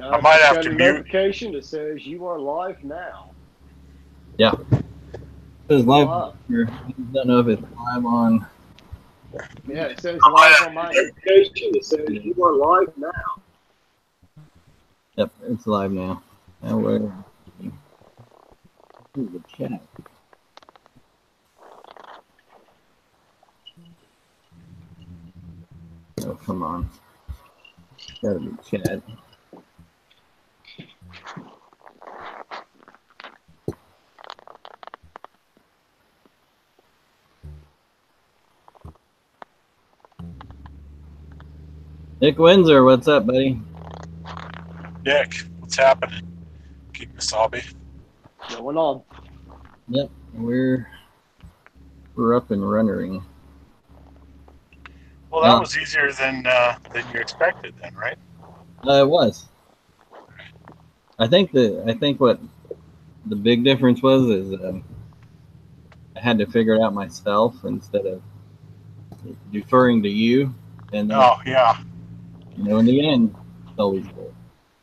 I might Just have got to a mute. notification that says you are live now. Yeah. It says You're live. live. I don't know if it's live on. Yeah, it says I might live have on to my end. notification that says you are live now. Yep, it's live now. Now where? Ooh, the chat. Oh, come on. Gotta be chat. Nick Windsor, what's up, buddy? Nick, what's happening? Keep Wasabi. Going on. Yep, we're up and running. Well, that was easier than you expected, then, right? It was. I think what the big difference was is I had to figure it out myself instead of deferring to you. And Oh, yeah. in the end, it's always good.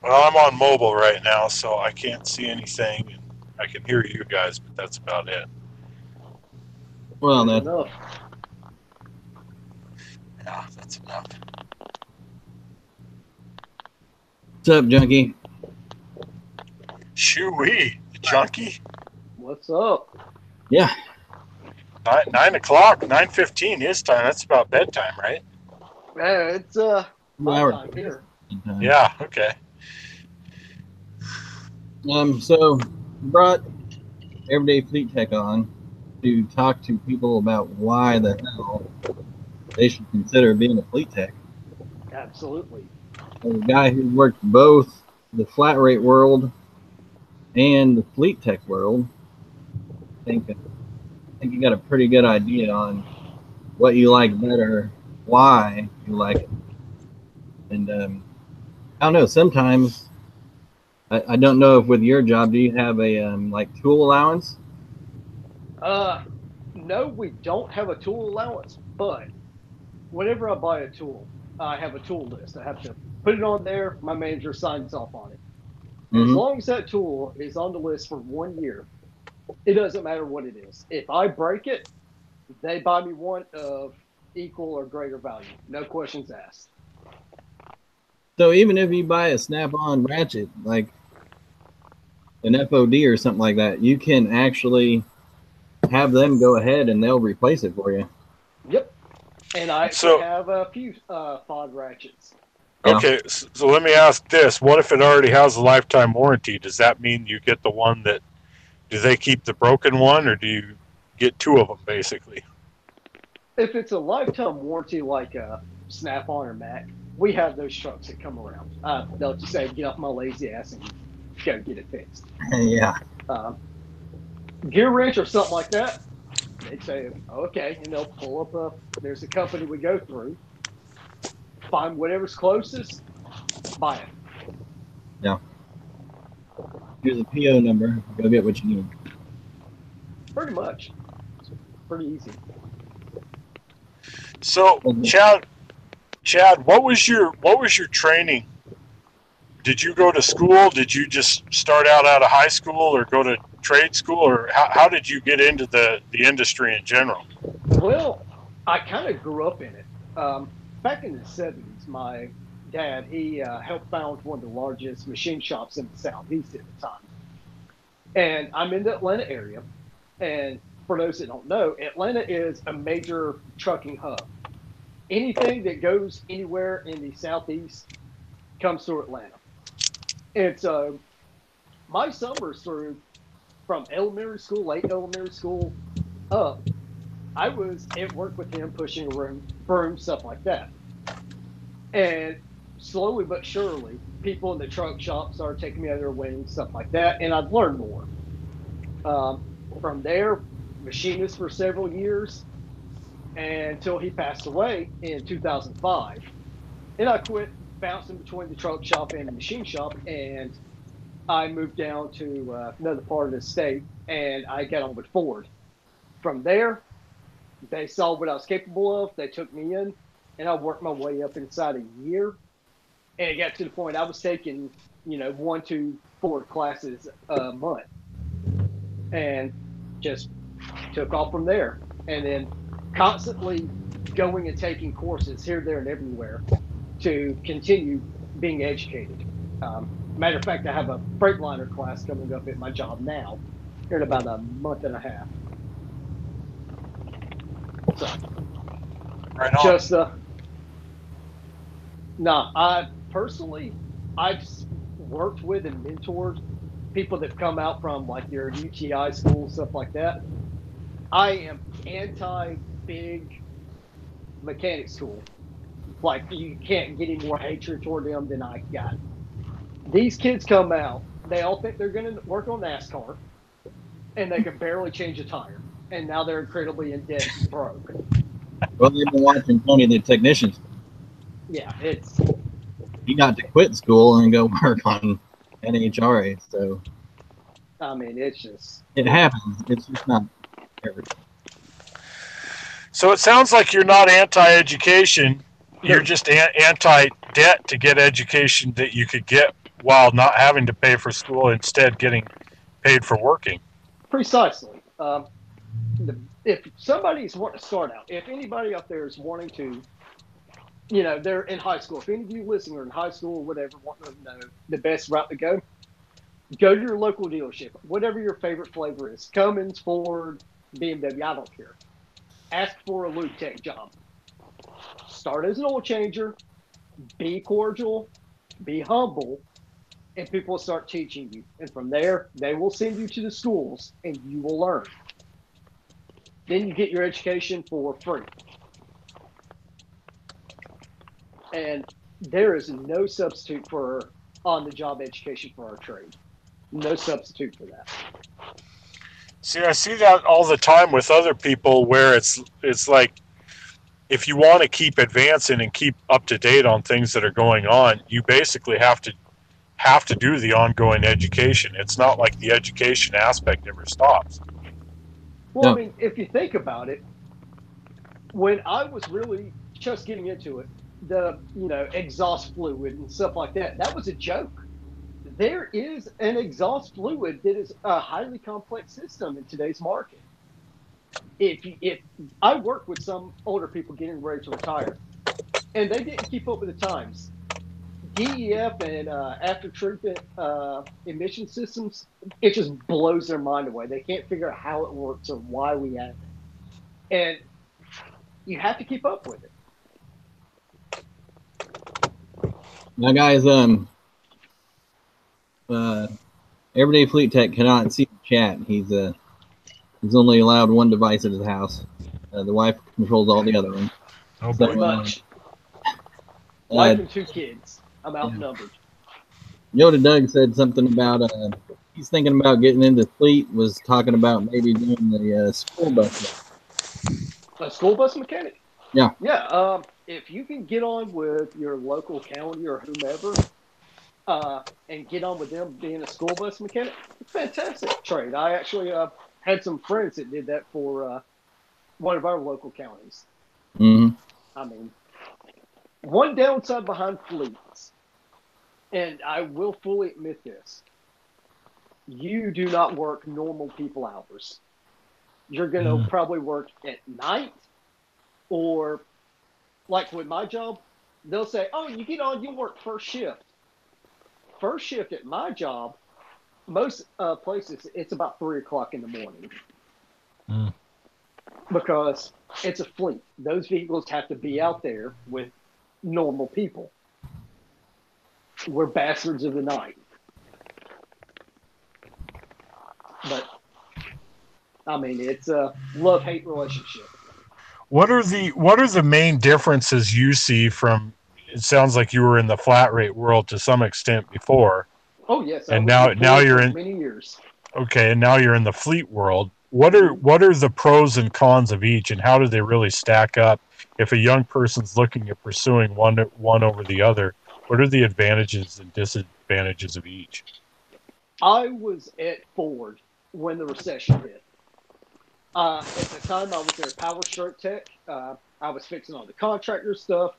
Well, I'm on mobile right now, so I can't see anything, and I can hear you guys, but that's about it. Well, Good that's enough. Yeah, that's enough. what's up, Junkie? Shoo-wee, the junkie. What's up? Yeah. 9 o'clock, 9:15 his time. That's about bedtime, right? Yeah, it's 2 my hours. time here. Yeah. Okay. So brought Everyday Fleet Tech on to talk to people about why the hell they should consider being a fleet tech. Absolutely. As a guy who worked both the flat rate world and the fleet tech world, I think you got a pretty good idea on what you like better, why you like it, and I don't know. Sometimes I don't know if with your job, do you have a like tool allowance? No, we don't have a tool allowance, but whenever I buy a tool, I have a tool list. I have to put it on there. My manager signs off on it. And as Mm-hmm. long as that tool is on the list for 1 year, it doesn't matter what it is. If I break it, they buy me one of equal or greater value. No questions asked. So even if you buy a snap-on ratchet, like an FOD or something like that, you can actually have them go ahead and they'll replace it for you. Yep. And I actually So, have a few FOD ratchets. Yeah. okay. So let me ask this: what if it already has a lifetime warranty? Does that mean you get the one that? Do they keep the broken one, or do you get two of them basically? If it's a lifetime warranty like a Snap on or Mac, we have those trucks that come around. They'll just say, get off my lazy ass and go get it fixed. Yeah. Um, Gear wrench or something like that, they'd say, okay, and they'll pull up there's a company we go through, find whatever's closest, buy it. Yeah. Here's a PO number. Go get what you need. Pretty much. It's pretty easy. So, Chad, what was your training? Did you go to school? Did you just start out of high school, or go to trade school, or how did you get into the industry in general? Well, I kind of grew up in it. Back in the 70s, my dad, he helped found one of the largest machine shops in the Southeast at the time. And I'm in the Atlanta area. And for those that don't know, Atlanta is a major trucking hub. Anything that goes anywhere in the Southeast comes through Atlanta. And so my summers through from elementary school, late elementary school up, I was at work with him pushing a broom, stuff like that. And slowly but surely, people in the truck shop started taking me under their wing, stuff like that, and I've learned more. Um, from there, machinist for several years until he passed away in 2005. And I quit bouncing between the truck shop and the machine shop, and I moved down to another part of the state, and I got on with Ford. From there, they saw what I was capable of. They took me in, and I worked my way up inside a year. And it got to the point I was taking, 1 to 4 classes a month, and just took off from there. And then constantly going and taking courses here, there, and everywhere to continue being educated. Matter of fact, I have a Freightliner class coming up at my job now, here in about a month and a half. So, Right on. just no, I personally, I've worked with and mentored people that come out from like your UTI school, stuff like that. I am anti big mechanic school. Like, you can't get any more hatred toward them than I got. These kids come out, they all think they're going to work on NASCAR, and they can barely change a tire. And now they're incredibly in debt and broke. Well, they've been watching Tony the Technician. Yeah, it's. He got to quit school and go work on NHRA. So I mean, it's just. it happens. It's just not everything. So it sounds like you're not anti-education. You're just anti-debt to get education that you could get while not having to pay for school, instead getting paid for working. Precisely. If somebody's wanting to start out, if anybody out there is wanting to, they're in high school. If any of you listening are in high school or whatever, want to know the best route to go to your local dealership, whatever your favorite flavor is. Cummins, Ford, BMW, I don't care. Ask for a lube tech job. Start as an oil changer, be cordial, be humble, and people will start teaching you. And from there, they will send you to the schools and you will learn. Then you get your education for free. And there is no substitute for on-the-job education for our trade. No substitute for that. See, I see that all the time with other people, where it's like, if you want to keep advancing and keep up to date on things that are going on, you basically have to do the ongoing education. It's not like the education aspect never stops. Well, I mean, if you think about it, when I was really just getting into it, the exhaust fluid and stuff like that, that was a joke. There is an exhaust fluid that is a highly complex system in today's market. If I work with some older people getting ready to retire, and they didn't keep up with the times. DEF and after treatment emission systems, it just blows their mind away. They can't figure out how it works or why we have it. And you have to keep up with it. Now, guys, Everyday Fleet Tech cannot see the chat. He's only allowed one device at his house. The wife controls all the other ones. Oh, Pretty much. Wife and 2 kids. I'm outnumbered. Yoda Doug said something about he's thinking about getting into fleet. Was talking about maybe doing the school bus. A school bus mechanic? Yeah. Yeah. If you can get on with your local county or whomever, and get on with them being a school bus mechanic, fantastic trade. I actually had some friends that did that for one of our local counties. Mm-hmm. I mean, one downside behind fleets, and I will fully admit this, you do not work normal people hours. You're going to probably work at night, or like with my job, they'll say, oh, you get on, you work first shift. First shift at my job, most places, it's about 3 o'clock in the morning. Because it's a fleet. Those vehicles have to be out there with normal people. We're bastards of the night. But, I mean, it's a love-hate relationship. What are the main differences you see from? It sounds like you were in the flat rate world to some extent before. Oh yes, and now you're in many years. Okay, and now you're in the fleet world. What are the pros and cons of each, and how do they really stack up? If a young person's looking at pursuing one over the other, what are the advantages and disadvantages of each? I was at Ford when the recession hit. At the time, I was their power stroke tech. I was fixing all the contractor stuff.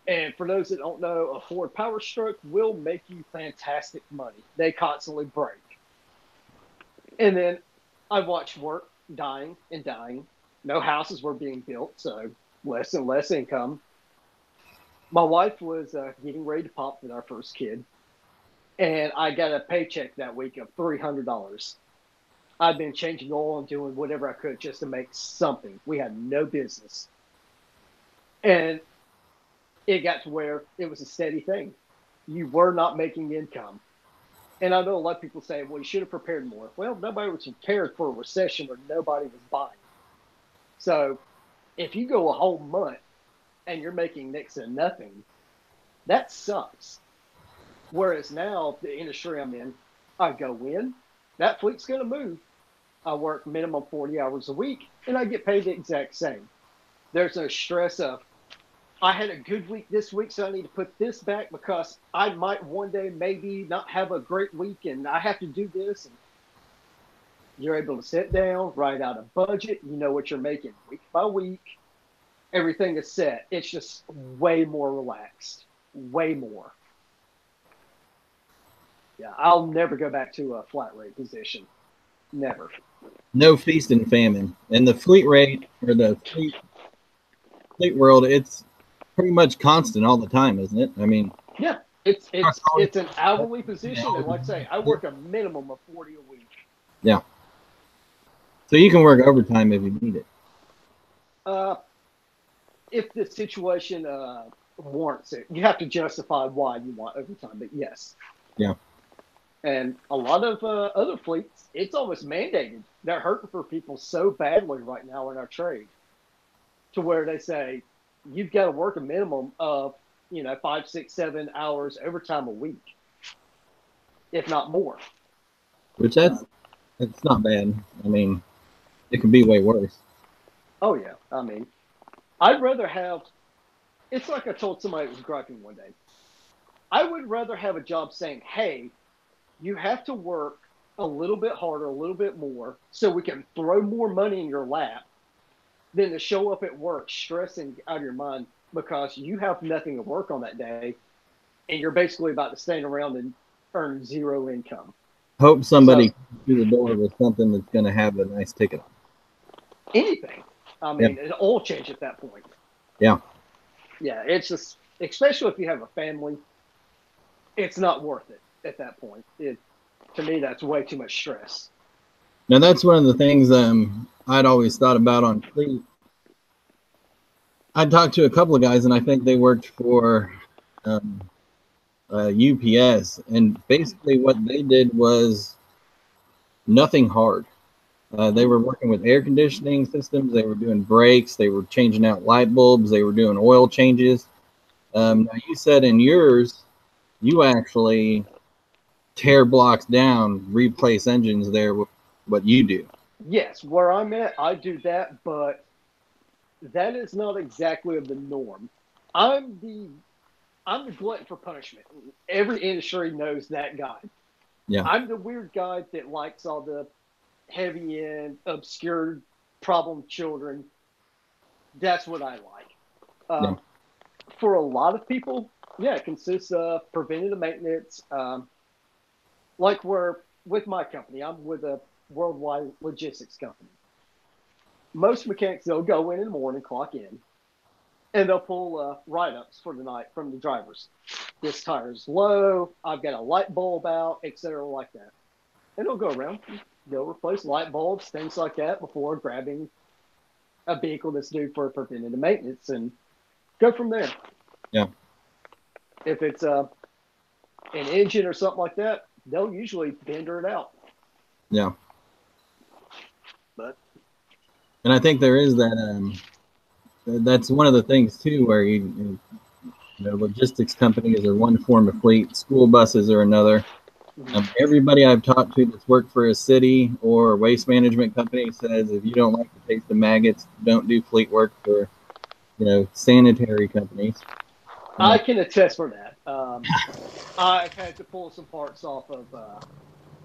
And for those that don't know, a Ford Power Stroke will make you fantastic money. They constantly break. And then I watched work dying and dying. No houses were being built, so less and less income. My wife was getting ready to pop with our first kid, and I got a paycheck that week of $300. I'd been changing oil and doing whatever I could just to make something. We had no business. And it got to where it was a steady thing. You were not making income. And I know a lot of people say, well, you should have prepared more. Well, nobody was prepared for a recession where nobody was buying. So if you go a whole month and you're making next to nothing, that sucks. Whereas now, the industry I'm in, I go in, that fleet's going to move. I work minimum 40 hours a week, and I get paid the exact same. There's no stress of, I had a good week this week, so I need to put this back because I might one day maybe not have a great week and I have to do this. And you're able to sit down, write out a budget. You know what you're making week by week. Everything is set. It's just way more relaxed, way more. Yeah, I'll never go back to a flat rate position. Never. No feast and famine. And the fleet rate or the fleet world, it's pretty much constant all the time, isn't it? I mean, yeah, it's an hourly position, and like I say, I work a minimum of 40 a week. Yeah. So you can work overtime if you need it. If the situation warrants it, you have to justify why you want overtime. But yes. Yeah. And a lot of other fleets, it's almost mandated. They're hurting for people so badly right now in our trade, to where they say you've got to work a minimum of 5, 6, 7 hours overtime a week, if not more. Which it's not bad. I mean, it can be way worse. Oh yeah, I mean, I'd rather have. It's like I told somebody that was griping one day. I would rather have a job saying, "Hey, you have to work a little bit harder, a little bit more, so we can throw more money in your lap," than to show up at work stressing out of your mind because you have nothing to work on that day, and you're basically about to stand around and earn zero income. Hope somebody comes through the door with something that's going to have a nice ticket on. Anything. I mean, an oil change at that point. Yeah. Yeah, it's just, especially if you have a family, it's not worth it at that point. To me, that's way too much stress. Now, that's one of the things I'd always thought about on fleet. I talked to a couple of guys, and I think they worked for UPS, and basically what they did was nothing hard. They were working with air conditioning systems. They were doing brakes. They were changing out light bulbs. They were doing oil changes. Now, you said in yours, you actually tear blocks down, replace engines there with what you do. Yes, where I'm at, I do that, but that is not exactly the norm. I'm the glutton for punishment. Every industry knows that guy. Yeah. I'm the weird guy that likes all the heavy end, obscure problem children. That's what I like. For a lot of people, yeah, it consists of preventative maintenance. Like with my company, I'm with a worldwide logistics company. Most mechanics, they'll go in the morning, clock in, and they'll pull write-ups for the night from the drivers. This tire's low, I've got a light bulb out, etc., like that. And they'll go around, they'll replace light bulbs, things like that, before grabbing a vehicle that's due for preventative maintenance and go from there. Yeah. If it's an engine or something like that, they'll usually bender it out. Yeah. But and I think there is that. That's one of the things too, where logistics companies are one form of fleet, school buses are another. Everybody I've talked to that's worked for a city or a waste management company says if you don't like the taste of maggots, don't do fleet work for, sanitary companies. I can attest for that. I've had to pull some parts off of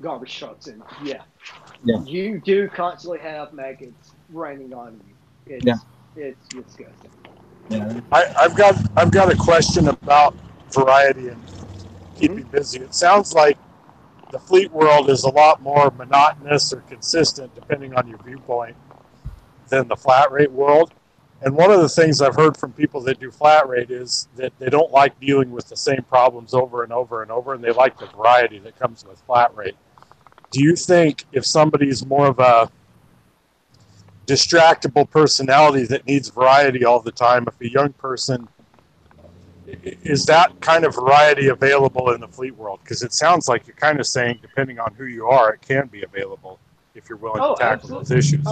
garbage trucks, and you do constantly have maggots raining on you. It's disgusting. Yeah. I've got a question about variety and Mhm. keeping busy. It sounds like the fleet world is a lot more monotonous or consistent, depending on your viewpoint, than the flat rate world. And one of the things I've heard from people that do flat rate is that they don't like dealing with the same problems over and over and over, and they like the variety that comes with flat rate. Do you think if somebody's more of a distractible personality that needs variety all the time, if a young person, is that kind of variety available in the fleet world? Because it sounds like you're kind of saying, depending on who you are, it can be available if you're willing to Oh, tackle those absolutely. issues.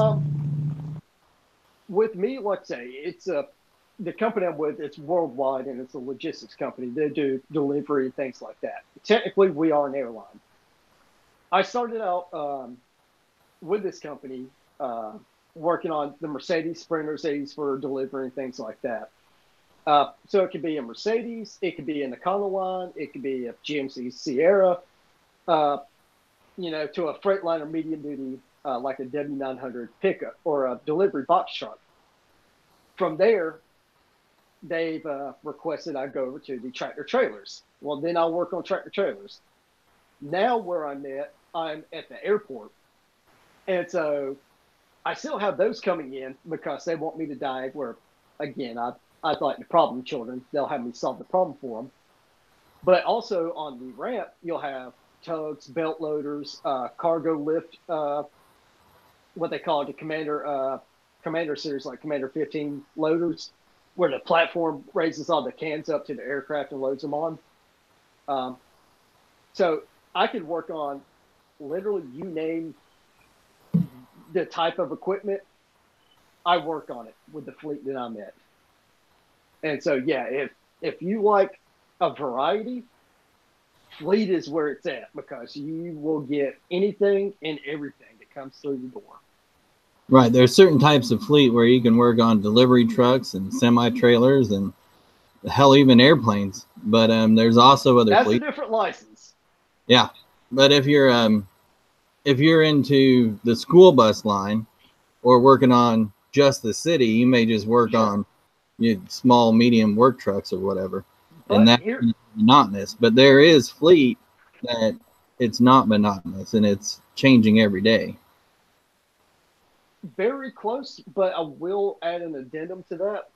With me, let's say it's the company I'm with. It's worldwide, and it's a logistics company. They do delivery and things like that. Technically, we are an airline. I started out with this company uh, working on the Mercedes Sprinters 80s for delivery and things like that. So it could be a Mercedes, it could be an Econoline, it could be a GMC Sierra, uh, to a Freightliner medium duty like a W900 pickup or a delivery box truck. From there, they've requested I go over to the tractor trailers. Well, then I'll work on tractor trailers. Now, where I'm at the airport. And so I still have those coming in because they want me to dive where, again, I like the problem children. They'll have me solve the problem for them. But also on the ramp, you'll have tugs, belt loaders, cargo lift, what they call it, the commander series, like Commander 15 loaders, where the platform raises all the cans up to the aircraft and loads them on. Um, so I could work on literally you name the type of equipment. I work on it with the fleet that I'm at. And so, yeah, if you like a variety, fleet is where it's at because you will get anything and everything that comes through the door. Right. There's certain types of fleet where you can work on delivery trucks and semi trailers and hell, even airplanes. But there's also other That's a fleets. different license. Yeah. But if you're into the school bus line or working on just the city, you may just work Sure. on small, medium work trucks or whatever, and But that's here, monotonous. But there is fleet that it's not monotonous and it's changing every day. very close, but I will add an addendum to that.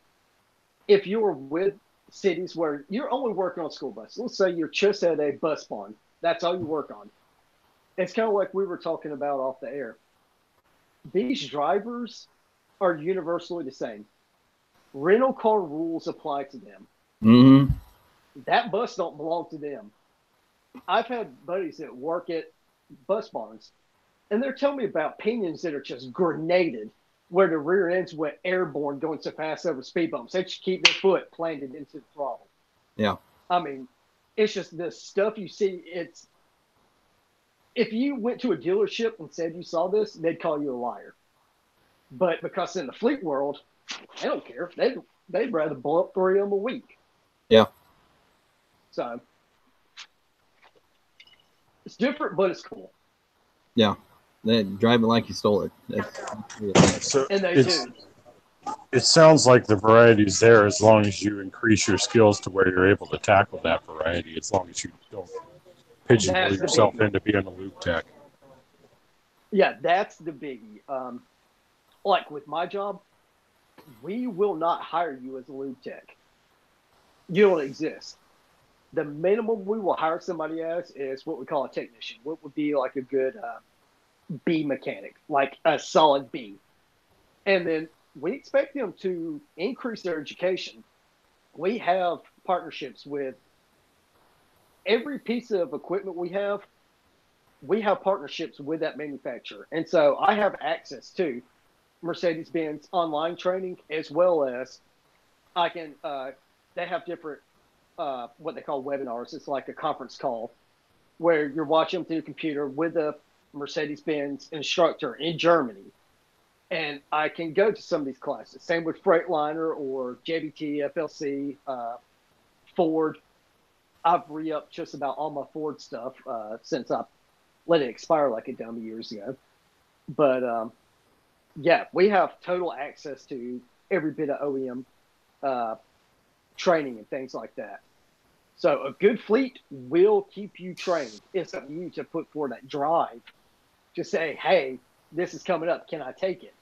If you're with cities where you're only working on school buses, let's say you're just at a bus barn, that's all you work on. It's kind of like we were talking about off the air. These drivers are universally the same. Rental car rules apply to them. Mm-hmm. That bus don't belong to them. I've had buddies that work at bus barns, and they're telling me about pinions that are just grenaded, where the rear ends went airborne going so fast over speed bumps. They just keep their foot planted into the throttle. Yeah. I mean, it's just the stuff you see. It's if you went to a dealership and said you saw this, they'd call you a liar. But because in the fleet world, they don't care. They'd rather blow up 3 of them a week. Yeah. So it's different, but it's cool. Yeah. They drive it like you stole it. So And they it's do. it sounds like the variety is there as long as you increase your skills to where you're able to tackle that variety. As long as you don't pigeonhole That's the yourself biggie. into being a loop tech. Yeah, that's the biggie. Like with my job, we will not hire you as a lube tech. You don't exist. The minimum we will hire somebody as is what we call a technician. What would be like a good B mechanic, like a solid B. And then we expect them to increase their education. We have partnerships with every piece of equipment we have partnerships with that manufacturer. And so I have access to Mercedes Benz online training as well as I can, they have different, what they call webinars. It's like a conference call where you're watching them through the computer with a Mercedes Benz instructor in Germany. And I can go to some of these classes. Same with Freightliner or JBT, FLC, Ford. I've re-upped just about all my Ford stuff since I let it expire like a dummy years ago. But yeah, we have total access to every bit of OEM uh, training and things like that. So a good fleet will keep you trained. It's up to you to put forward that drive to say, hey, this is coming up. Can I take it?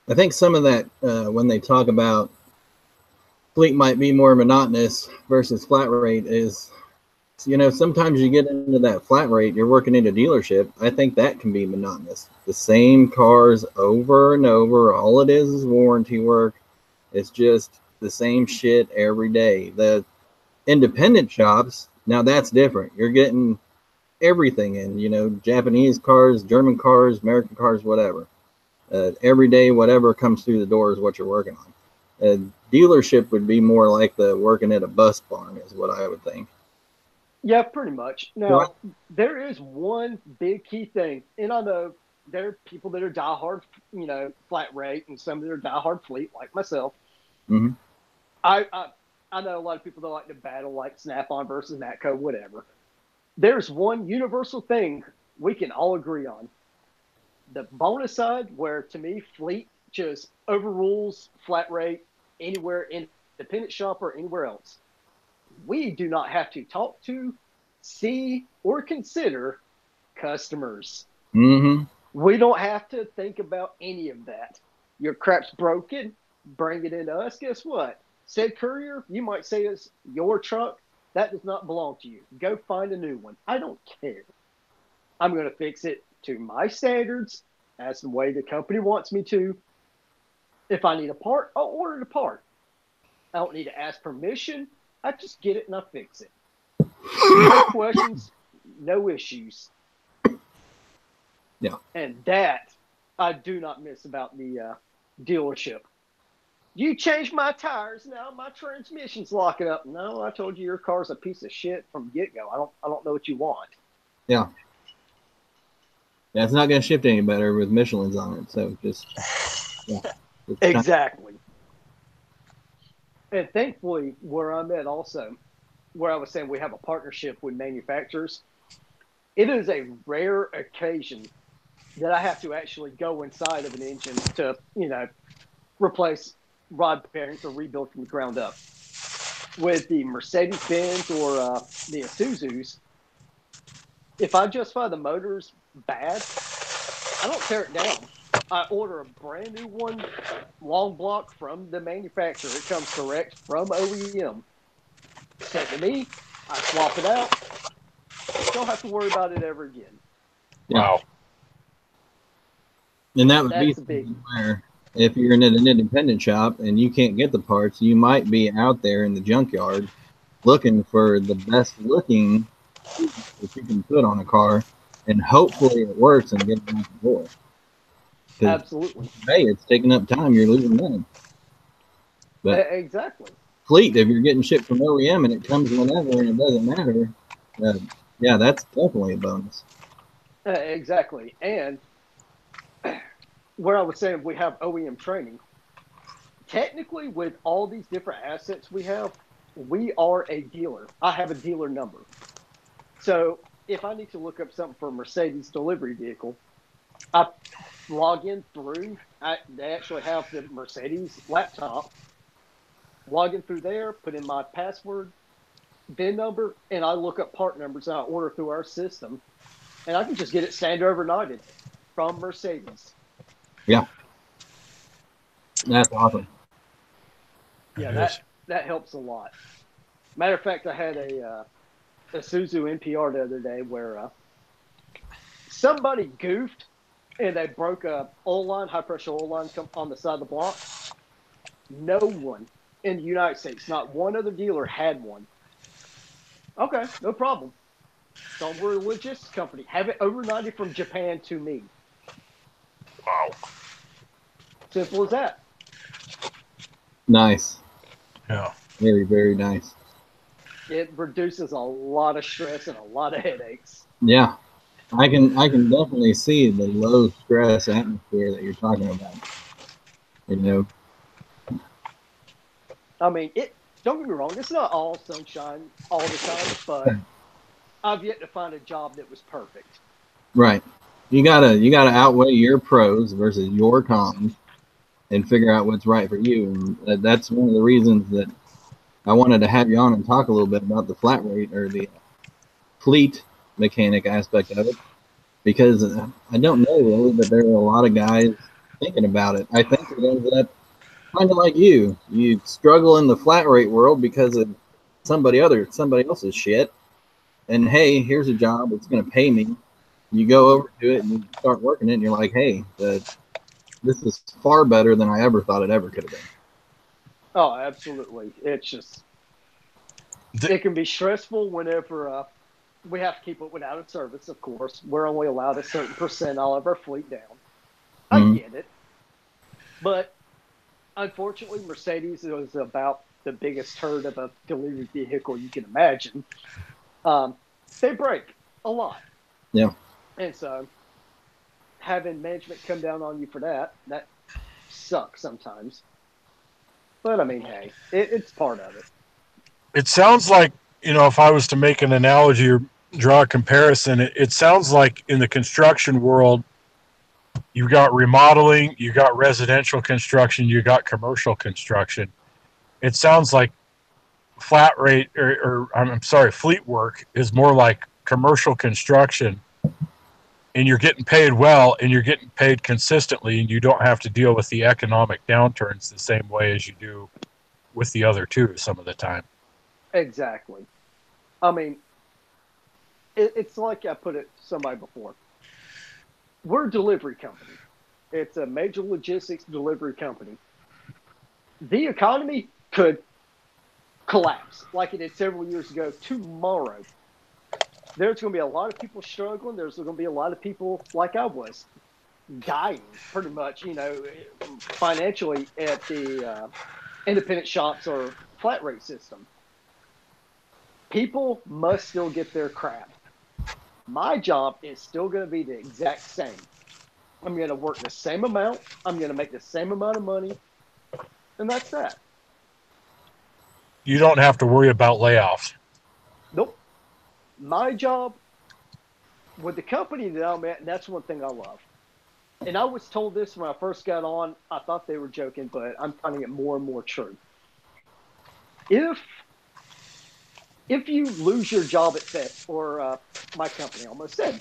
I think some of that, when they talk about fleet might be more monotonous versus flat rate, is, you know, sometimes you get into that flat rate, you're working in a dealership. I think that can be monotonous. The same cars over and over. All it is warranty work. It's just the same shit every day. The independent shops, now that's different. You're getting everything in, you know, Japanese cars, German cars, American cars, whatever. Every day, whatever comes through the door is what you're working on. A dealership would be more like the working at a bus barn, is what I would think. Yeah, pretty much. Now, there is one big key thing, and I know there are people that are diehard, you know, flat rate, and some that are diehard fleet, like myself. Mm-hmm. I know a lot of people that like to battle, like Snap-on versus Matco, whatever. There's one universal thing we can all agree on. The bonus side, where to me, fleet just overrules flat rate anywhere in independent shop or anywhere else. We do not have to talk to, see, or consider customers. Mm-hmm. We don't have to think about any of that. Your crap's broken, bring it into us. Guess what? Said courier, you might say it's your truck. That does not belong to you. Go find a new one. I don't care. I'm going to fix it to my standards as the way the company wants me to. If I need a part, I'll order the part. I don't need to ask permission. I just get it and I fix it. No questions, no issues. Yeah. And that I do not miss about the dealership. You changed my tires, now my transmission's locking up. No, I told you your car's a piece of shit from get-go. I don't know what you want. Yeah. Yeah, it's not going to shift any better with Michelin's on it. So just, yeah. Exactly. And thankfully, where I'm at also, where I was saying we have a partnership with manufacturers, it is a rare occasion that I have to actually go inside of an engine to, you know, replace rod bearings or rebuild from the ground up. With the Mercedes-Benz or the Isuzus, if I just find the motor's bad, I don't tear it down. I order a brand new one, long block from the manufacturer. It comes direct from OEM. Sent to me, I swap it out. Don't have to worry about it ever again. Wow. And that would That's be where, if you're in an independent shop and you can't get the parts, you might be out there in the junkyard looking for the best looking that you can put on a car, and hopefully it works and gets out the door. Absolutely. Hey, it's taking up time. You're losing money. But exactly. Fleet, if you're getting shit from OEM and it comes whenever and it doesn't matter, yeah, that's definitely a bonus. Exactly. And where I was saying we have OEM training, technically with all these different assets we have, we are a dealer. I have a dealer number. So if I need to look up something for a Mercedes delivery vehicle, I log in through, they actually have the Mercedes laptop, log in through there, put in my password, VIN number, and I look up part numbers and I order through our system. And I can just get it standard overnighted from Mercedes. Yeah. That's awesome. Yeah, that helps a lot. Matter of fact, I had a Isuzu NPR the other day where somebody goofed and they broke a oil line, high pressure oil line on the side of the block. No one in the United States, not one other dealer had one. Okay, no problem. So we're a logistics company. Have it overnighted from Japan to me. Wow. Simple as that. Nice. Yeah. Very, very nice. It reduces a lot of stress and a lot of headaches. Yeah. I can definitely see the low stress atmosphere that you're talking about. You know. I mean, don't get me wrong, it's not all sunshine all the time, but I've yet to find a job that was perfect. Right. You gotta outweigh your pros versus your cons, and figure out what's right for you. And that's one of the reasons that I wanted to have you on and talk a little bit about the flat rate or the fleet mechanic aspect of it, because I don't know really, but there are a lot of guys thinking about it. I think it ends up kind of like you. You struggle in the flat rate world because of somebody else's shit. And hey, here's a job. It's going to pay me. You go over to it and you start working it, and you're like, hey, this is far better than I ever thought it ever could have been. Oh, absolutely. It's just, it can be stressful whenever we have to keep it without a service, of course. We're only allowed a certain percent all of our fleet down. I get it. But unfortunately, Mercedes is about the biggest turd of a delivery vehicle you can imagine. They break a lot. Yeah. And so having management come down on you for that sucks sometimes. But I mean, hey, it's part of it. It sounds like, if I was to make an analogy or draw a comparison, it sounds like in the construction world, you got remodeling, you got residential construction, you got commercial construction. It sounds like flat rate or I'm sorry, fleet work is more like commercial construction, and you're getting paid well and you're getting paid consistently, and you don't have to deal with the economic downturns the same way as you do with the other two some of the time. Exactly. I mean, it's like I put it to somebody before. We're a delivery company. It's a major logistics delivery company. The economy could collapse like it did several years ago tomorrow. There's going to be a lot of people struggling. There's going to be a lot of people like I was dying pretty much, financially at the independent shops or flat rate system. People must still get their crap. My job is still going to be the exact same. I'm going to work the same amount. I'm going to make the same amount of money. And that's that. You don't have to worry about layoffs. Nope. My job with the company that I'm at, and that's one thing I love. And I was told this when I first got on. I thought they were joking, but I'm finding it more and more true. If you lose your job at FET or my company, I almost said,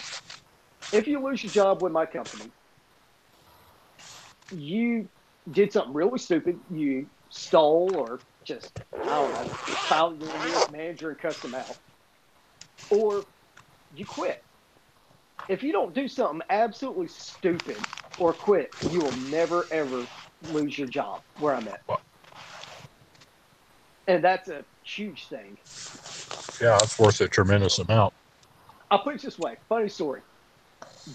if you lose your job with my company, you did something really stupid. You stole or just, I don't know, found your nearest manager and cussed them out. Or you quit. If you don't do something absolutely stupid or quit, you will never, ever lose your job where I'm at. And that's a huge thing. Yeah, it's worth a tremendous amount. I'll put it this way. Funny story.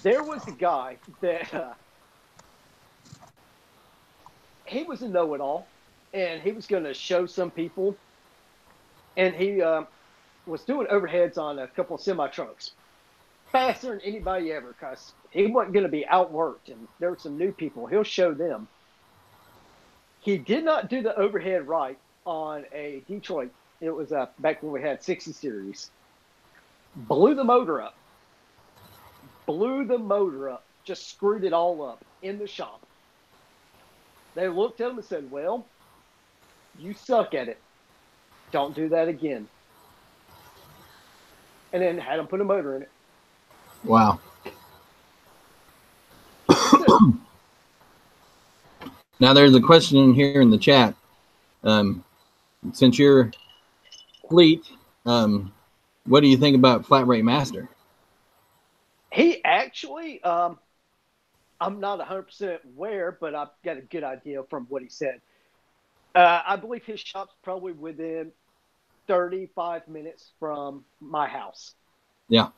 There was a guy that he was a know-it-all, and he was going to show some people, and he was doing overheads on a couple of semi-trucks. Faster than anybody ever, because he wasn't going to be outworked, and there were some new people. He'll show them. He did not do the overhead right on a Detroit. It was back when we had 60 series. Blew the motor up. Just screwed it all up in the shop. They looked at him and said, well, you suck at it. Don't do that again. And then had him put a motor in it. Wow. Now there's a question here in the chat. Since you're fleet, what do you think about Flat Rate Master? He actually, I'm not 100% aware, but I've got a good idea from what he said. I believe his shop's probably within 35 minutes from my house. Yeah.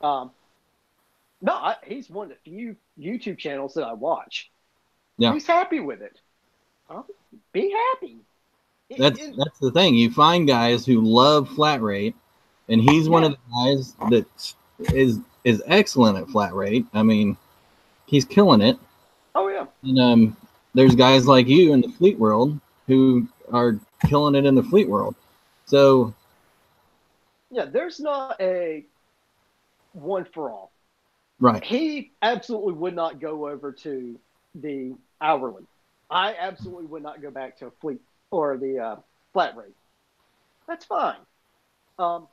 No, he's one of the few YouTube channels that I watch. Yeah. He's happy with it. Be happy. That's the thing. You find guys who love flat rate, and he's one of the guys that is excellent at flat rate. I mean, he's killing it. Oh yeah. And there's guys like you in the fleet world who are killing it in the fleet world. So yeah, there's not a one for all. Right. He absolutely would not go over to the hourly. I absolutely would not go back to a fleet or the flat rate. That's fine. Um,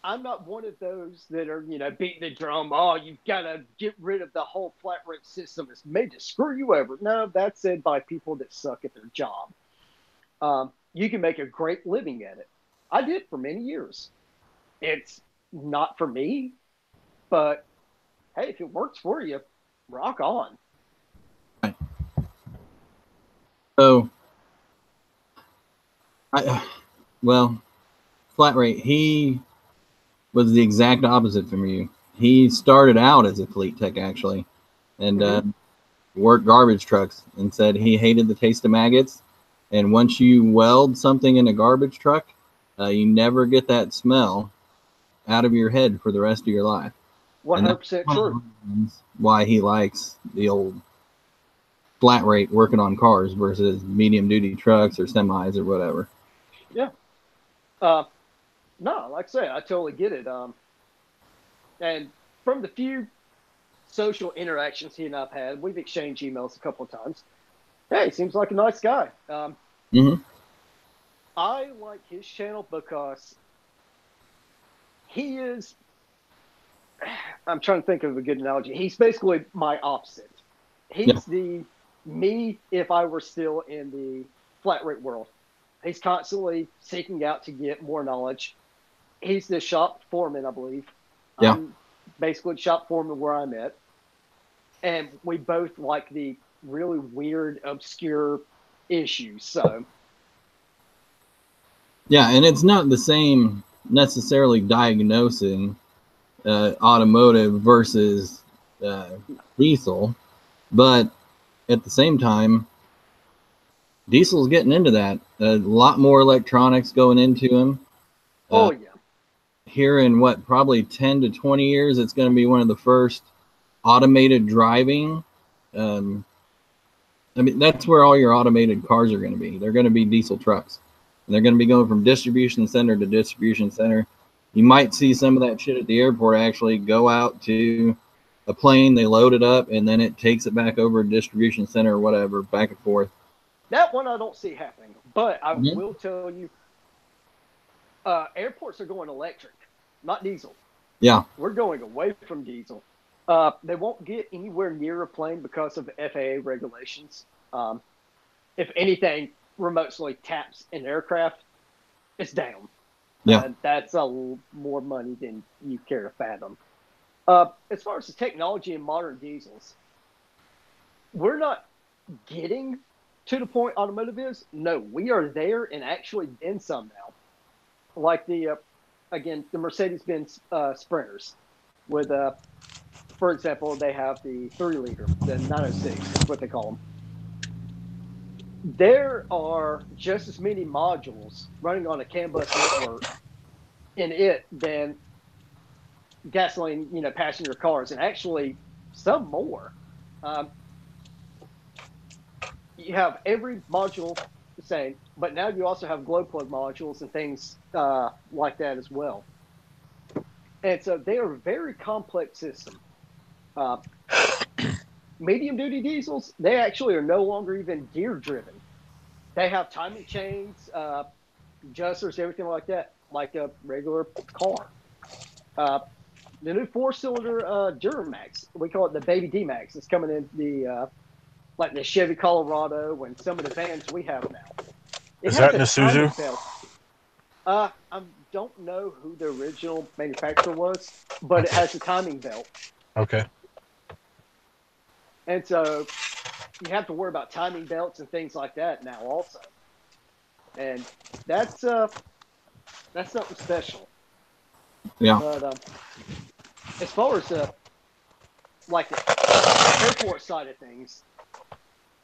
I'm not one of those that are, beating the drum. Oh, you've got to get rid of the whole flat rate system. It's made to screw you over. No, that's said by people that suck at their job. You can make a great living at it. I did for many years. It's not for me, but hey, if it works for you, rock on. Right. So, well, flat rate, he was the exact opposite from you. He started out as a fleet tech, actually, and worked garbage trucks and said he hated the taste of maggots. And once you weld something in a garbage truck, you never get that smell out of your head for the rest of your life. 100% true. Why he likes the old flat rate working on cars versus medium duty trucks or semis or whatever. Yeah. No, like I say, I totally get it. And from the few social interactions he and I've had, we've exchanged emails a couple of times. Hey, seems like a nice guy. I like his channel because he is. I'm trying to think of a good analogy. He's basically my opposite. He's the me if I were still in the flat rate world. He's constantly seeking out to get more knowledge. He's the shop foreman, I believe. Yeah. I'm basically shop foreman where I'm at. And we both like the really weird, obscure issues. So. Yeah, and it's not the same necessarily diagnosing automotive versus diesel, but at the same time, diesel's getting into that. A lot more electronics going into them. Oh, yeah. Here in probably 10 to 20 years, it's going to be one of the first automated driving. I mean, that's where all your automated cars are going to be. They're going to be diesel trucks. And they're going to be going from distribution center to distribution center. You might see some of that shit at the airport actually go out to a plane, they load it up, and then it takes it back over to distribution center or whatever, back and forth. That one I don't see happening. But I will tell you, airports are going electric, not diesel. Yeah. We're going away from diesel. They won't get anywhere near a plane because of FAA regulations. If anything remotely taps an aircraft, it's down. Yeah. That's a little more money than you care to fathom. As far as the technology in modern diesels, we're not getting to the point automotive is. No, we are there and actually then some now. Like the Mercedes-Benz Sprinters with, for example, they have the 3-liter, the 906 is what they call them. There are just as many modules running on a CAN bus network in it than gasoline, passenger cars, and actually some more. You have every module the same, but now you also have glow plug modules and things like that as well. And so they are a very complex system. Medium duty diesels, they actually are no longer even gear driven. They have timing chains, adjusters, everything like that, like a regular car. The new 4-cylinder Duramax, we call it the Baby D-Max. It's coming in the like the Chevy Colorado and some of the vans we have now. Is that an Isuzu? I don't know who the original manufacturer was, but it has a timing belt. Okay. And so you have to worry about timing belts and things like that now also. And that's something special. Yeah. But as far as like the airport side of things,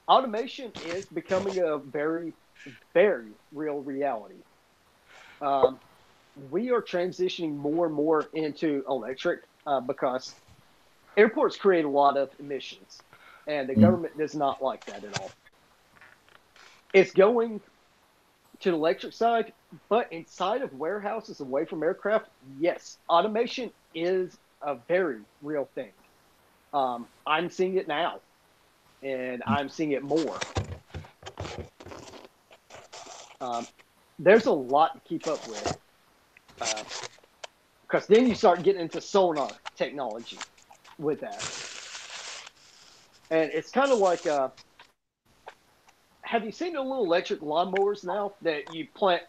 automation is becoming a very, very real reality. We are transitioning more and more into electric because airports create a lot of emissions, and the government does not like that at all. It's going to the electric side, but inside of warehouses away from aircraft, yes, automation is a very real thing. I'm seeing it now, and I'm seeing it more. There's a lot to keep up with. Because then you start getting into sonar technology with that. And it's kind of like, have you seen the little electric lawnmowers now that you plant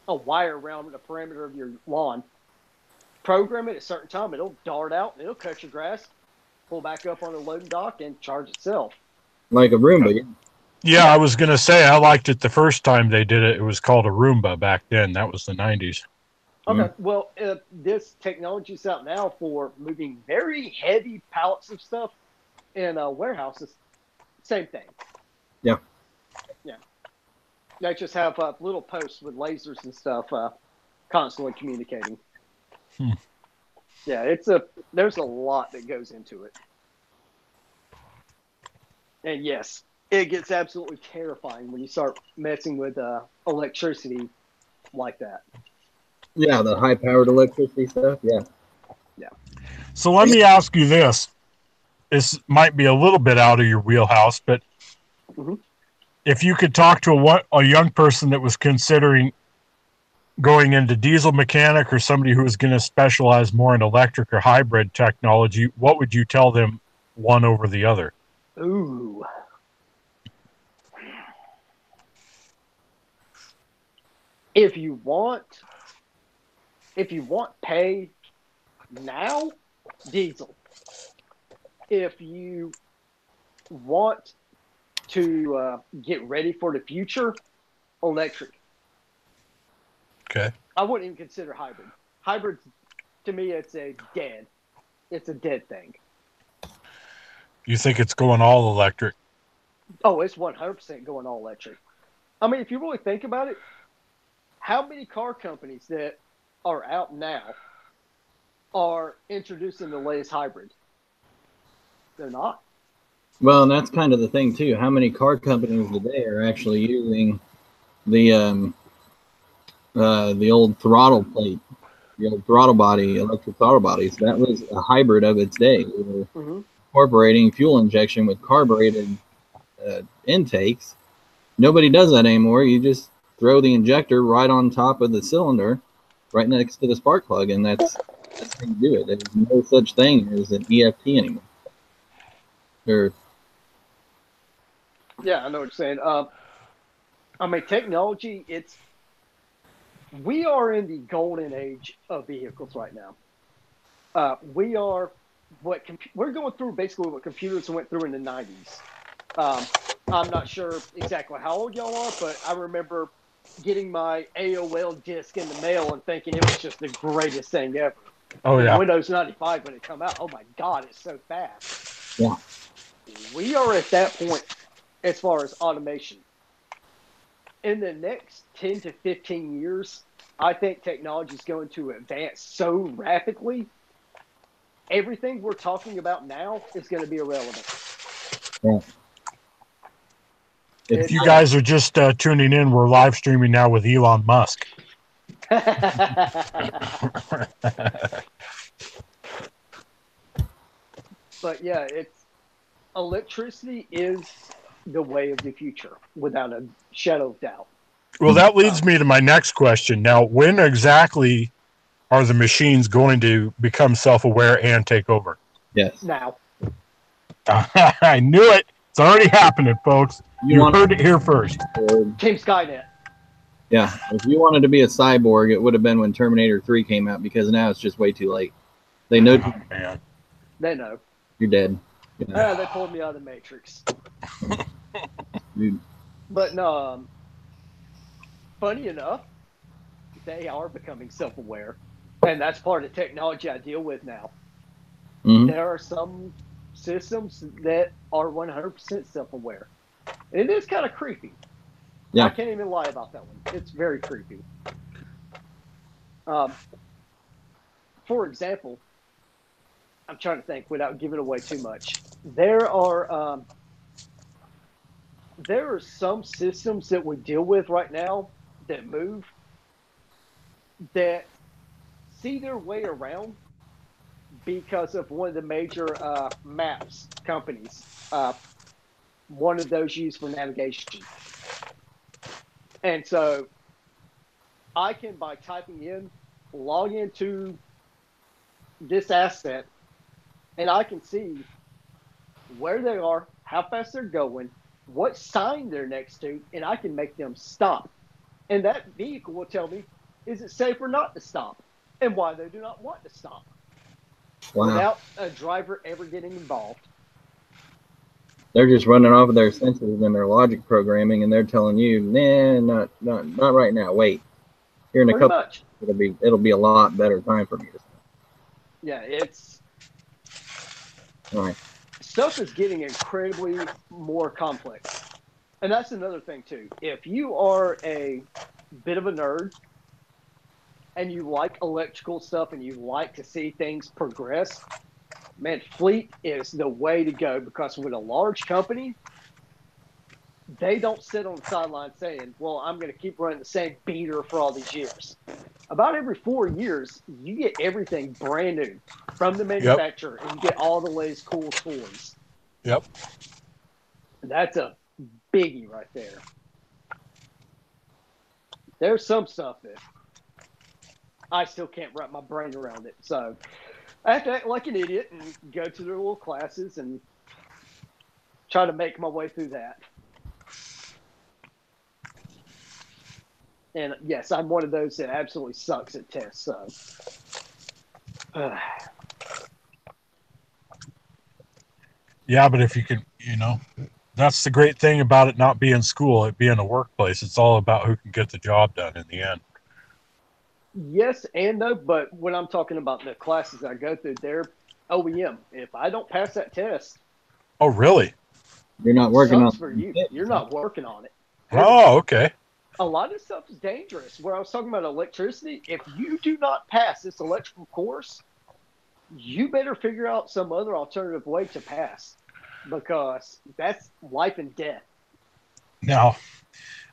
a wire around the perimeter of your lawn? Program it at a certain time, it'll dart out, and it'll cut your grass, pull back up on the loading dock, and charge itself. Like a Roomba. Yeah, I was going to say I liked it the first time they did it. It was called a Roomba back then. That was the 90s. Okay, well, this technology's out now for moving very heavy pallets of stuff in warehouses. Same thing. Yeah. Yeah. They just have little posts with lasers and stuff constantly communicating. Yeah, there's a lot that goes into it. And yes, it gets absolutely terrifying when you start messing with electricity like that. Yeah, the high-powered electricity stuff. Yeah. Yeah. So let me ask you this. This might be a little bit out of your wheelhouse, but if you could talk to a young person that was considering going into diesel mechanic or somebody who was going to specialize more in electric or hybrid technology, what would you tell them one over the other? Ooh. If you want pay now, diesel. If you want to get ready for the future, electric. Okay. I wouldn't even consider hybrid. Hybrid, to me, it's a dead thing. You think it's going all electric? Oh, it's 100% going all electric. I mean, if you really think about it, how many car companies that are out now are introducing the latest hybrid? They're not. Well, and that's kind of the thing too. How many car companies today are actually using the old throttle plate, the old throttle body, electric throttle bodies? That was a hybrid of its day. We were incorporating fuel injection with carbureted intakes. Nobody does that anymore. You just throw the injector right on top of the cylinder, right next to the spark plug, and that's how you do it. There's no such thing as an EFT anymore. Yeah, I know what you're saying. I mean, technology, we are in the golden age of vehicles right now. We're going through basically what computers went through in the 90s. I'm not sure exactly how old y'all are, but I remember getting my AOL disc in the mail and thinking it was just the greatest thing ever. Oh, yeah. Windows 95, when it came out, oh my God, it's so fast. Yeah. We are at that point as far as automation. In the next 10 to 15 years, I think technology is going to advance so rapidly, everything we're talking about now is going to be irrelevant. Yeah. If you guys are just tuning in, we're live streaming now with Elon Musk. But yeah, electricity is the way of the future, without a shadow of doubt. Well, that leads me to my next question. Now, when exactly are the machines going to become self-aware and take over? Yes. Now. I knew it. It's already happening, folks. You heard it here first. Team Skynet. Yeah. If you wanted to be a cyborg, it would have been when Terminator 3 came out, because now it's just way too late. They know. Oh, man. They know. You're dead. Yeah. They pulled me out of the Matrix. Dude. But no, funny enough, they are becoming self-aware. And that's part of the technology I deal with now. Mm-hmm. There are some systems that are 100% self-aware. It is kind of creepy. Yeah. I can't even lie about that one. It's very creepy. For example, I'm trying to think without giving away too much. There are some systems that we deal with right now that move, that see their way around because of one of the major maps companies. One of those used for navigation. And so I can, by typing in, log into this asset, and I can see where they are, how fast they're going, what sign they're next to, and I can make them stop. And that vehicle will tell me, is it safe or not to stop, and why they do not want to stop, Wow. without a driver ever getting involved. They're just running off of their senses and their logic programming, and they're telling you, nah, not right now. Wait, here in a Pretty couple, much. it'll be a lot better time for me to. Yeah, it's Right. stuff is getting incredibly more complex. And that's another thing too. If you are a bit of a nerd and you like electrical stuff and you like to see things progress, man, fleet is the way to go, because with a large company, they don't sit on the sideline saying, well, I'm going to keep running the same beater for all these years. About every 4 years, you get everything brand new from the manufacturer, and you get all the latest cool toys. Yep. That's a biggie right there. There's some stuff that I still can't wrap my brain around it. So I have to act like an idiot and go to their little classes and try to make my way through that. And yes, I'm one of those that absolutely sucks at tests. So Yeah, but if you could, that's the great thing about it not being school, it being a workplace. It's all about who can get the job done in the end. yes and no, but when I'm talking about the classes I go through, they're OEM. If I don't pass that test, Oh, really? You're not working on sucks for you. You're not working on it. Oh, okay. A lot of this stuff is dangerous. Where I was talking about electricity, if you do not pass this electrical course, you better figure out some other alternative way to pass, because that's life and death. Now,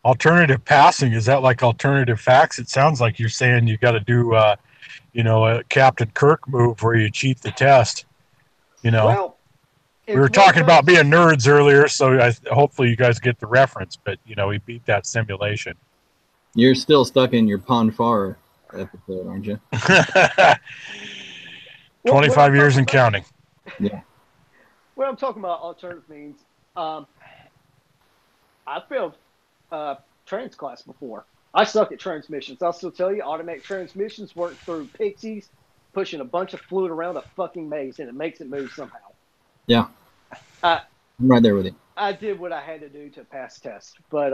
alternative passing, is that like alternative facts? It sounds like you're saying you got to do, a Captain Kirk move where you cheat the test. Well, we were talking about being nerds earlier, so hopefully you guys get the reference. But we beat that simulation. You're still stuck in your Pon farr episode, aren't you? 25 years and counting. Yeah. What I'm talking about alternative means, I failed trans class before. I suck at transmissions. I'll still tell you, automatic transmissions work through pixies, pushing a bunch of fluid around a fucking maze, and it makes it move somehow. Yeah. I'm right there with you. I did what I had to do to pass test, but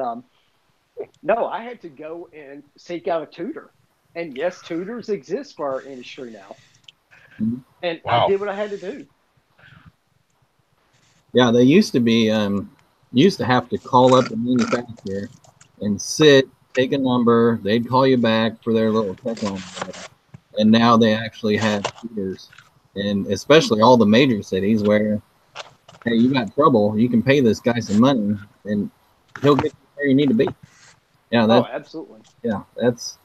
no, I had to go and seek out a tutor. And yes, tutors exist for our industry now. Mm-hmm. And wow. I did what I had to do. Yeah, they used to be, used to have to call up the manufacturer and sit, take a number, they'd call you back for their little check on. And now they actually have tutors, and especially all the major cities where, hey, you got trouble, you can pay this guy some money, and he'll get you where you need to be. Yeah, oh, absolutely. Yeah, that's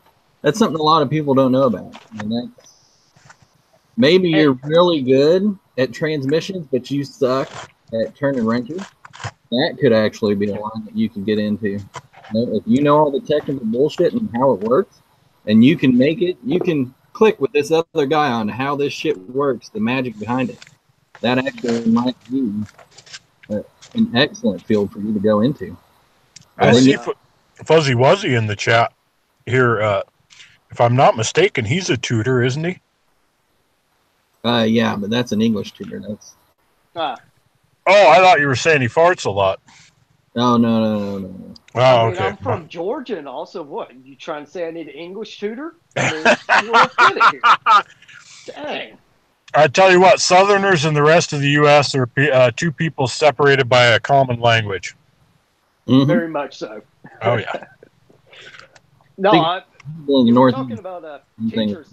something a lot of people don't know about, and that's maybe you're really good at transmissions, but you suck at turning wrenches. That could actually be a line that you can get into. If you know all the technical bullshit and how it works, and you can make it, you can click with this other guy on how this shit works, the magic behind it. That actually might be an excellent field for you to go into. I see Fuzzy Wuzzy in the chat here. If I'm not mistaken, he's a tutor, isn't he? Yeah, but that's an English tutor. That's. Oh, I thought you were saying he farts a lot. Oh, no. Oh, okay. I'm from Georgia, and also what? You trying to say I need an English tutor? I mean, we'll get it here. Dang. I tell you what, Southerners and the rest of the U.S. are two people separated by a common language. Mm-hmm. Very much so. Oh, yeah. No, you were talking about teachers.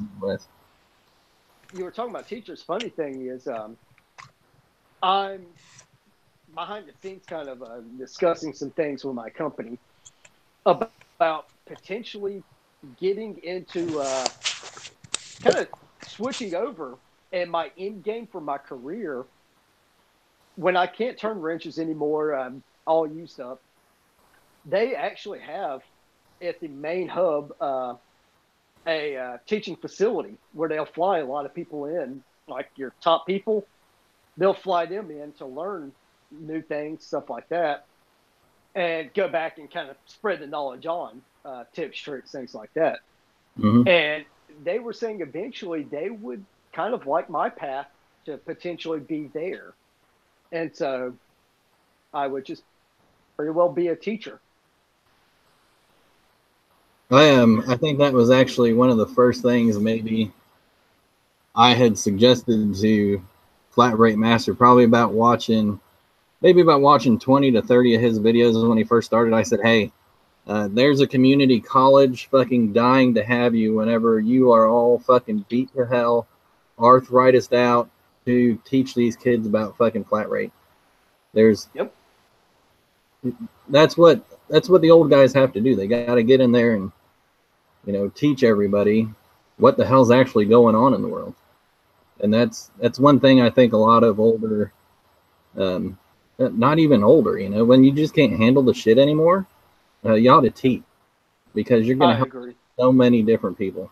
You were talking about teachers. Funny thing is, I'm behind the scenes kind of discussing some things with my company about potentially getting into kind of switching over, and my end game for my career, when I can't turn wrenches anymore, all used up, they actually have at the main hub teaching facility where they'll fly a lot of people in, like your top people. They'll fly them in to learn new things, stuff like that, and go back and kind of spread the knowledge on tips, tricks, things like that. Mm-hmm. And they were saying eventually they would kind of like my path to potentially be there. And so I would just pretty well be a teacher. I think that was actually one of the first things maybe I had suggested to Flat Rate Master, probably about watching 20 to 30 of his videos when he first started. I said, hey, there's a community college fucking dying to have you whenever you are all fucking beat to hell, arthritis out, to teach these kids about fucking flat rate. Yep. That's what the old guys have to do. They got to get in there and, teach everybody what the hell's actually going on in the world. And that's one thing I think a lot of older, not even older, when you just can't handle the shit anymore, you ought to teach, because you're going to help so many different people.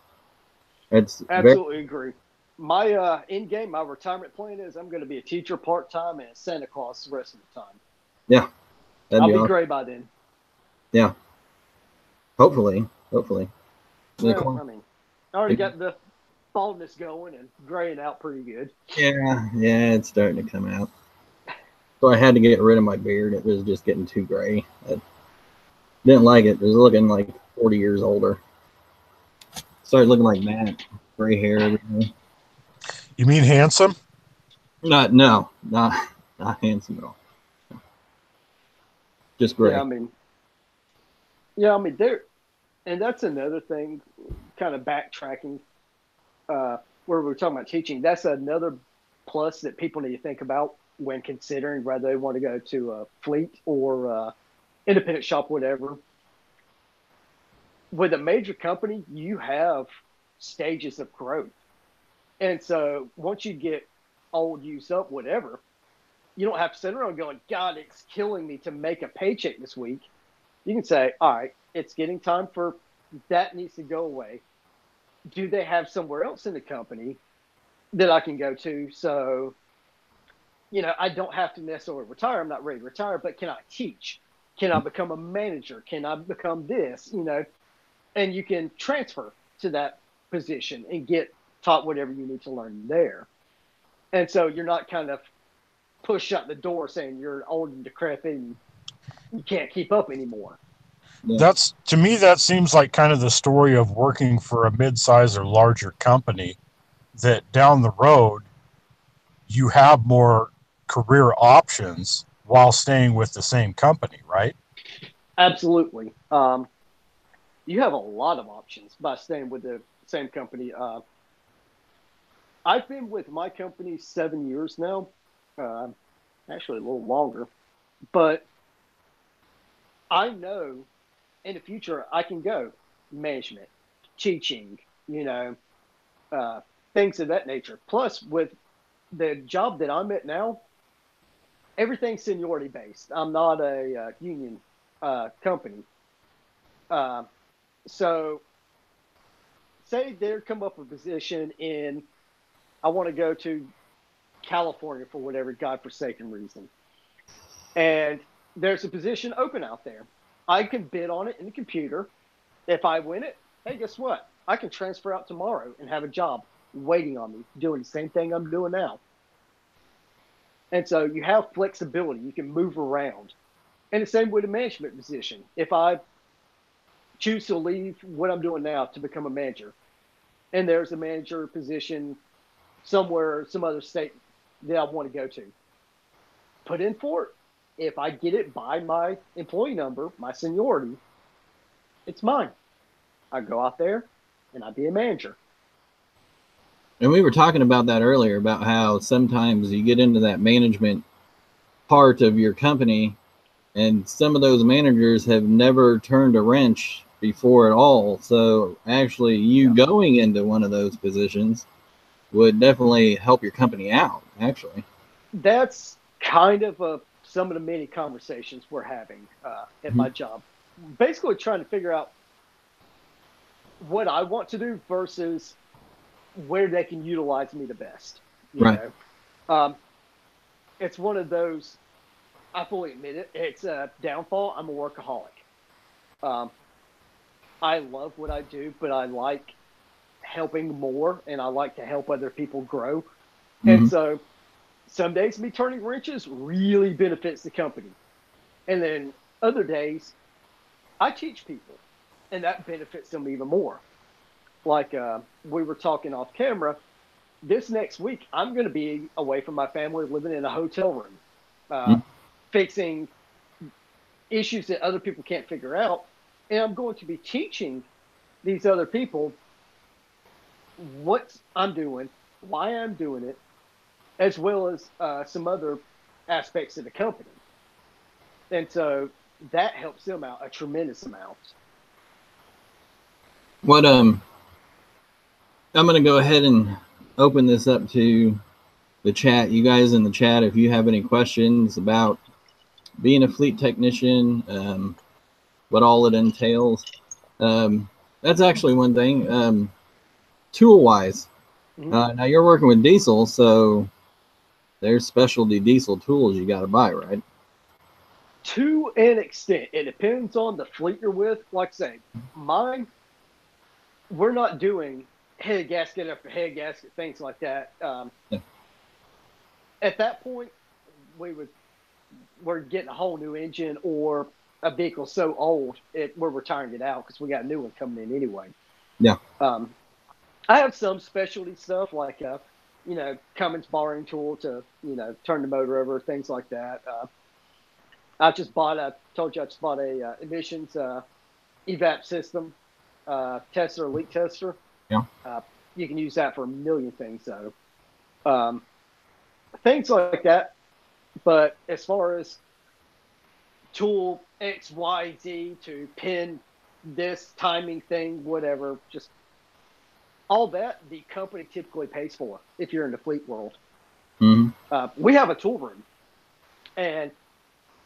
Absolutely agree. My in game, my retirement plan is I'm going to be a teacher part-time and Santa Claus the rest of the time. Yeah. I'll be gray by then. Yeah. Hopefully. Well, I mean, I already got the baldness going and graying out pretty good. Yeah, it's starting to come out. So I had to get rid of my beard. It was just getting too gray. I didn't like it. It was looking like 40 years older. Started looking like Matt. Gray hair, everything. You mean handsome? Not handsome at all. Just gray. Yeah, I mean, there, and that's another thing, kind of backtracking, where we were talking about teaching. That's another plus that people need to think about when considering whether they want to go to a fleet or independent shop, whatever. With a major company, you have stages of growth. And so once you get old, used up, whatever, you don't have to sit around going, God, it's killing me to make a paycheck this week. You can say, all right, it's getting time for that needs to go away. Do they have somewhere else in the company that I can go to? So, I don't have to necessarily retire. I'm not ready to retire, but can I teach? Can I become a manager? Can I become this? And you can transfer to that position and get taught whatever you need to learn there. And so you're not kind of pushed out the door saying you're old and decrepit and you can't keep up anymore. Yeah. To me, that seems like kind of the story of working for a mid-size or larger company, that down the road you have more career options while staying with the same company, right? Absolutely. You have a lot of options by staying with the same company. I've been with my company 7 years now, actually a little longer, but I know in the future I can go management, teaching, things of that nature. Plus, with the job that I'm at now, everything's seniority based. I'm not a union company. So say there come up a position in, I want to go to California for whatever godforsaken reason. And there's a position open out there. I can bid on it in the computer. If I win it, hey, guess what? I can transfer out tomorrow and have a job waiting on me, doing the same thing I'm doing now. And so you have flexibility. You can move around. And the same with a management position. If I choose to leave what I'm doing now to become a manager, and there's a manager position somewhere, some other state that I want to go to, put in for it. If I get it by my employee number, my seniority, it's mine. I go out there and I be a manager. And we were talking about that earlier, about how sometimes you get into that management part of your company and some of those managers have never turned a wrench before at all. So actually you going into one of those positions would definitely help your company out, actually. That's kind of some of the many conversations we're having at my job. Basically trying to figure out what I want to do versus where they can utilize me the best. You Right. know? It's one of those, I fully admit it, it's a downfall. I'm a workaholic. Um, I love what I do, but I like helping more and I like to help other people grow. And so some days me turning wrenches really benefits the company. And then other days I teach people and that benefits them even more. Like we were talking off camera, this next week I'm going to be away from my family living in a hotel room, fixing issues that other people can't figure out. And I'm going to be teaching these other people what I'm doing, why I'm doing it, as well as some other aspects of the company. And so that helps them out a tremendous amount. What I'm going to go ahead and open this up to the chat. You guys in the chat, if you have any questions about being a fleet technician, what all it entails. That's actually one thing. Tool-wise, now you're working with diesel, so there's specialty diesel tools you got to buy, right? To an extent, it depends on the fleet you're with. Like I say, mine, we're not doing head gasket after head gasket, things like that. At that point, we're getting a whole new engine or a vehicle so old we're retiring it out because we got a new one coming in anyway. Yeah. I have some specialty stuff like Cummins borrowing tool to turn the motor over, things like that. I just bought a emissions evap system tester, leak tester. Yeah. You can use that for a million things though. Things like that. But as far as tool X, Y, Z to pin this timing thing, whatever, just all that the company typically pays for if you're in the fleet world. We have a tool room, and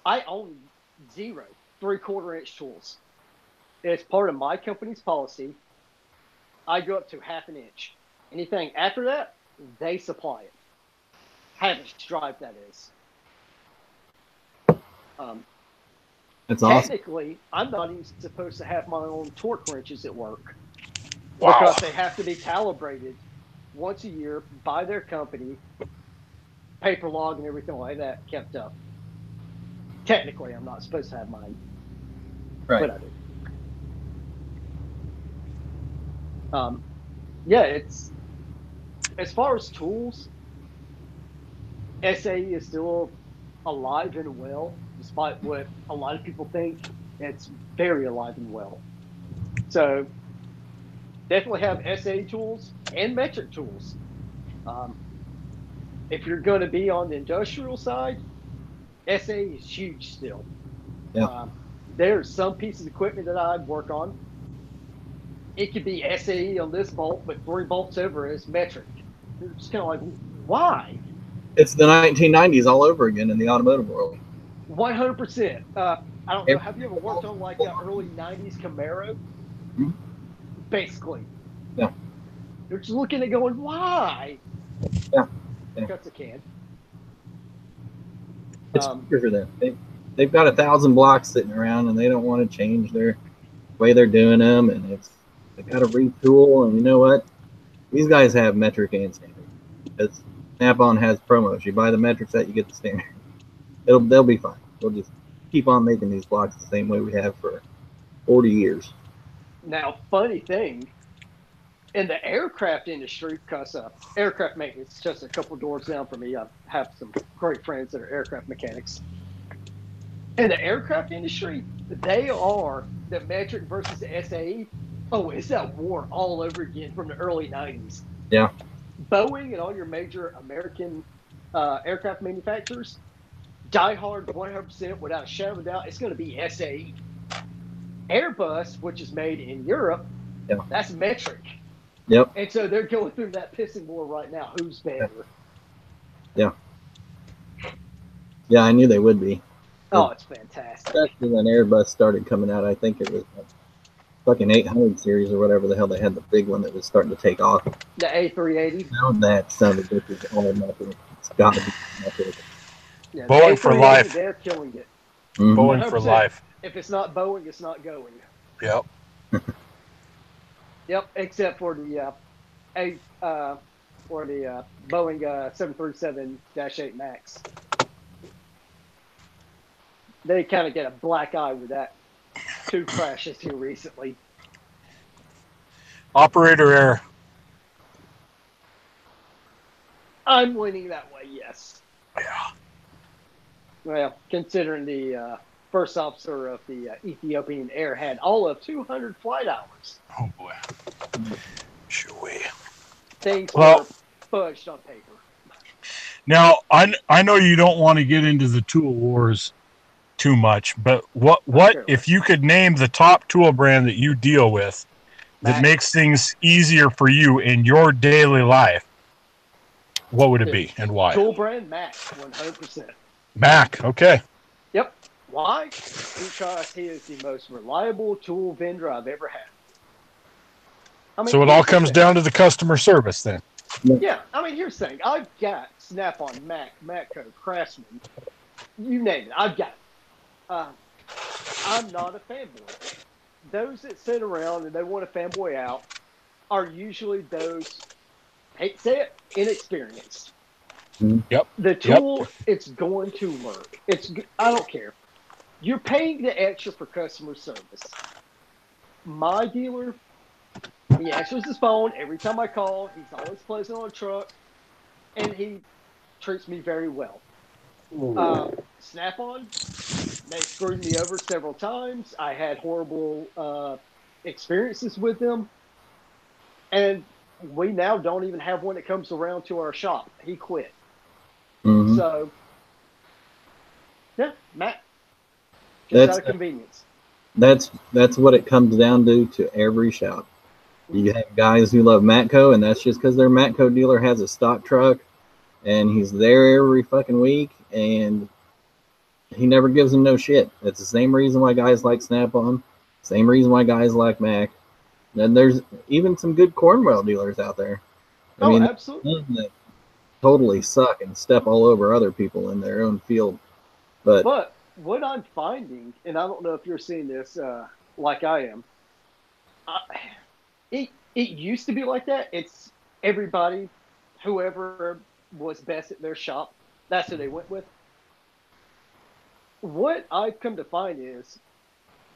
I own 0 3/4 inch tools. It's part of my company's policy. I go up to 1/2 inch. Anything after that, they supply it. 1/2 inch drive, that is. That's awesome. Technically, I'm not even supposed to have my own torque wrenches at work. Wow. Because they have to be calibrated once a year by their company, paper log and everything like that kept up. Technically, I'm not supposed to have mine, Right. but I do. Yeah, it's as far as tools, SAE is still alive and well, despite what a lot of people think. It's very alive and well. So definitely have SAE tools and metric tools. If you're going to be on the industrial side, SAE is huge still. Yeah. There's some pieces of equipment that I work on. It could be SAE on this bolt, but 3 bolts over is metric. You're just kind of like, why? It's the 1990s all over again in the automotive world. 100%. I don't know. Have you ever worked on like an early 90s Camaro? Basically. Yeah. You're just looking at going, why? Yeah. Because it can. It's easier for them. They've got 1,000 blocks sitting around and they don't want to change their way they're doing them, and they got to retool. And you know what? These guys have metric and standard. Because Snap-on has promos. You buy the metric set, you get the standard. They'll be fine. We'll just keep on making these blocks the same way we have for 40 years. Now, funny thing, in the aircraft industry, because aircraft maintenance is just a couple doors down from me. I have some great friends that are aircraft mechanics. In the aircraft industry, they are the metric versus the SAE. Oh, it's that war all over again from the early 90s. Yeah. Boeing and all your major American aircraft manufacturers, die hard 100% without a shadow of a doubt, it's going to be SAE. Airbus, which is made in Europe, that's metric. Yep. And so they're going through that pissing war right now. Who's better? Yeah. Yeah, I knew they would be. Oh, it's fantastic. Especially when Airbus started coming out, I think it was fucking 800 series or whatever the hell they had, the big one that was starting to take off. The A380. Now that son of a bitch is all metal. It's got to be metal. Yeah, the Boeing for A380, life. they're killing it. Mhm. Boeing for 100%. life. If it's not Boeing, it's not going. Yep. Yep, except for the Boeing 737-8 Max. They kind of get a black eye with that. 2 crashes here recently. Operator error. I'm leaning that way, yes. Yeah. Well, considering the first officer of the Ethiopian Air had all of 200 flight hours. Oh boy. Should we? Things Well, were fudged on paper. now I know you don't want to get into the tool wars too much, but what if you could name the top tool brand that you deal with that Mac. makes things easier for you in your daily life? What would it be and why? Tool brand Mac, 100%. Mac. Okay. Yep. Why? Because he is the most reliable tool vendor I've ever had. I mean, So it all here's the comes thing. down to the customer service then. Yeah, I mean, here's the thing. I've got Snap-on, Mac, Matco, Craftsman, you name it. I've got it. I'm not a fanboy. Those that sit around and they want to fanboy out are usually those, hate to say it, inexperienced. Yep. The tool, it's going to work. I don't care. You're paying the extra for customer service. My dealer, he answers his phone every time I call. He's always pleasant on the truck, and he treats me very well. Snap-on, they screwed me over several times. I had horrible experiences with them, and we now don't even have one that comes around to our shop. He quit. Mhm. So, yeah, Matt, just out of convenience. That's what it comes down to every shop. You have guys who love Matco, and that's just because their Matco dealer has a stock truck, and he's there every fucking week, and he never gives them no shit. It's the same reason why guys like Snap-on, same reason why guys like Mac. And there's even some good Cornwell dealers out there. I mean, Absolutely. That totally suck and step all over other people in their own field. But what I'm finding, and I don't know if you're seeing this like I am, it used to be like that. It's everybody, whoever was best at their shop, that's who they went with. What I've come to find is